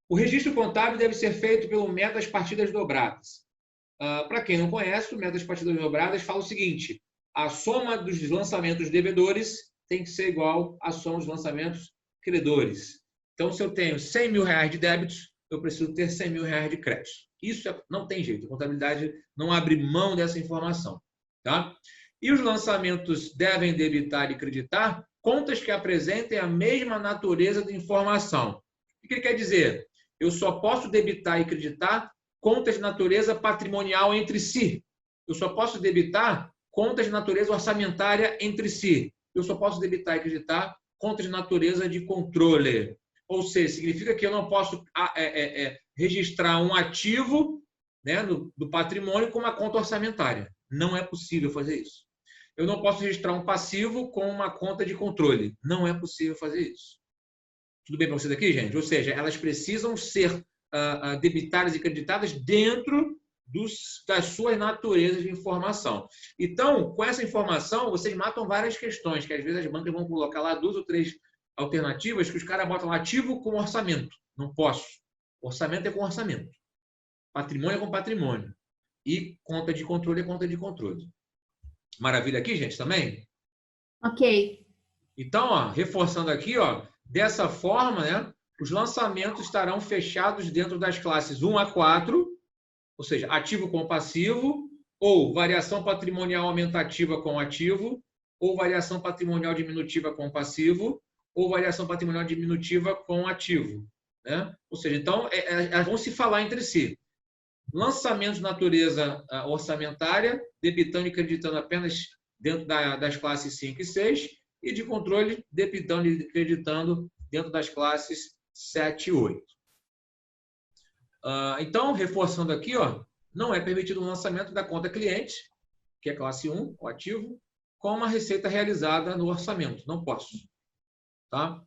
O registro contábil deve ser feito pelo método das partidas dobradas. Para quem não conhece, o método das partidas dobradas fala o seguinte: a soma dos lançamentos devedores tem que ser igual à soma dos lançamentos credores. Então, se eu tenho R$100 mil de débitos, eu preciso ter R$100 mil de créditos. Isso não tem jeito, a contabilidade não abre mão dessa informação. Tá? E os lançamentos devem debitar e creditar contas que apresentem a mesma natureza de informação. O que ele quer dizer? Eu só posso debitar e creditar contas de natureza patrimonial entre si. Eu só posso debitar contas de natureza orçamentária entre si. Eu só posso debitar e creditar contas de natureza de controle. Ou seja, significa que eu não posso registrar um ativo, né, do patrimônio com uma conta orçamentária. Não é possível fazer isso. Eu não posso registrar um passivo com uma conta de controle. Não é possível fazer isso. Tudo bem para vocês aqui, gente? Ou seja, elas precisam ser debitadas e creditadas dentro das suas naturezas de informação. Então, com essa informação, vocês matam várias questões, que às vezes as bancas vão colocar lá 2 ou 3 alternativas que os caras botam lá ativo com orçamento. Não posso. Orçamento é com orçamento. Patrimônio é com patrimônio. E conta de controle é conta de controle. Maravilha aqui, gente, também? Ok. Então, ó, reforçando aqui, ó, dessa forma, né, os lançamentos estarão fechados dentro das classes 1 a 4, ou seja, ativo com passivo, ou variação patrimonial aumentativa com ativo, ou variação patrimonial diminutiva com passivo, ou variação patrimonial diminutiva com ativo. Né? Ou seja, então, elas vão se falar entre si. Lançamentos de natureza orçamentária, debitando e creditando apenas dentro das classes 5 e 6, e de controle, debitando e creditando dentro das classes 7 e 8. Então, reforçando aqui, ó, não é permitido o lançamento da conta cliente, que é classe 1, o ativo, com uma receita realizada no orçamento. Não posso. Tá?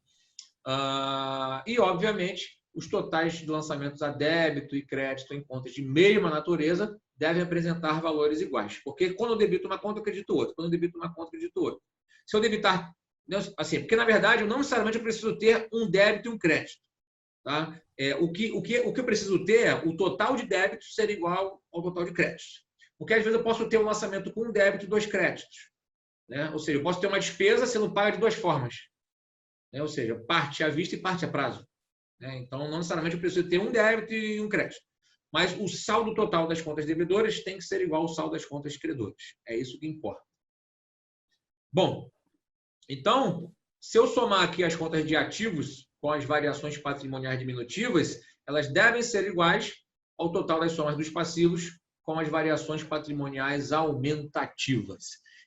E, obviamente, os totais de lançamentos a débito e crédito em contas de mesma natureza devem apresentar valores iguais. Porque quando eu debito uma conta, eu credito outra. Quando eu debito uma conta, eu credito outra. Se eu debitar... Assim, porque, na verdade, eu não necessariamente preciso ter um débito e um crédito. Tá? O que eu preciso ter é o total de débitos ser igual ao total de créditos. Porque, às vezes, eu posso ter um lançamento com um débito e 2 créditos. Né? Ou seja, eu posso ter uma despesa sendo paga de 2 formas. Né? Ou seja, parte à vista e parte a prazo. Né? Então, não necessariamente eu preciso ter um débito e um crédito. Mas o saldo total das contas devedoras tem que ser igual ao saldo das contas credoras. É isso que importa. Bom, então, se eu somar aqui as contas de ativos com as variações patrimoniais diminutivas, elas devem ser iguais ao total das somas dos passivos com as variações patrimoniais aumentativas.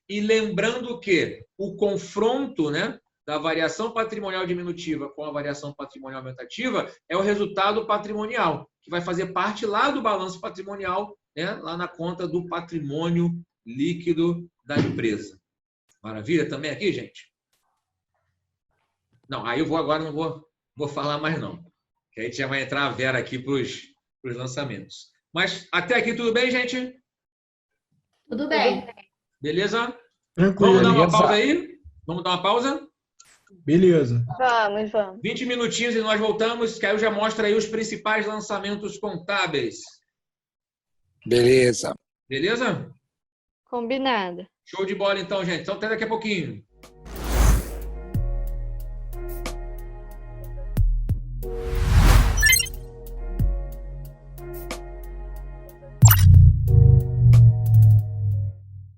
E lembrando que o confronto, né, da variação patrimonial diminutiva com a variação patrimonial aumentativa é o resultado patrimonial, que vai fazer parte lá do balanço patrimonial, né, lá na conta do patrimônio líquido da empresa. Maravilha também aqui, gente? Não, aí eu agora não vou falar mais não, que a gente já vai entrar a Vera aqui para os lançamentos. Mas até aqui tudo bem, gente? Tudo bem. Beleza? Tranquilo. Vamos dar uma Beleza. pausa aí? Vamos dar uma pausa? Beleza. Vamos. 20 minutinhos e nós voltamos, que aí eu já mostro aí os principais lançamentos contábeis. Beleza. Beleza? Combinado. Show de bola então, gente. Então até daqui a pouquinho.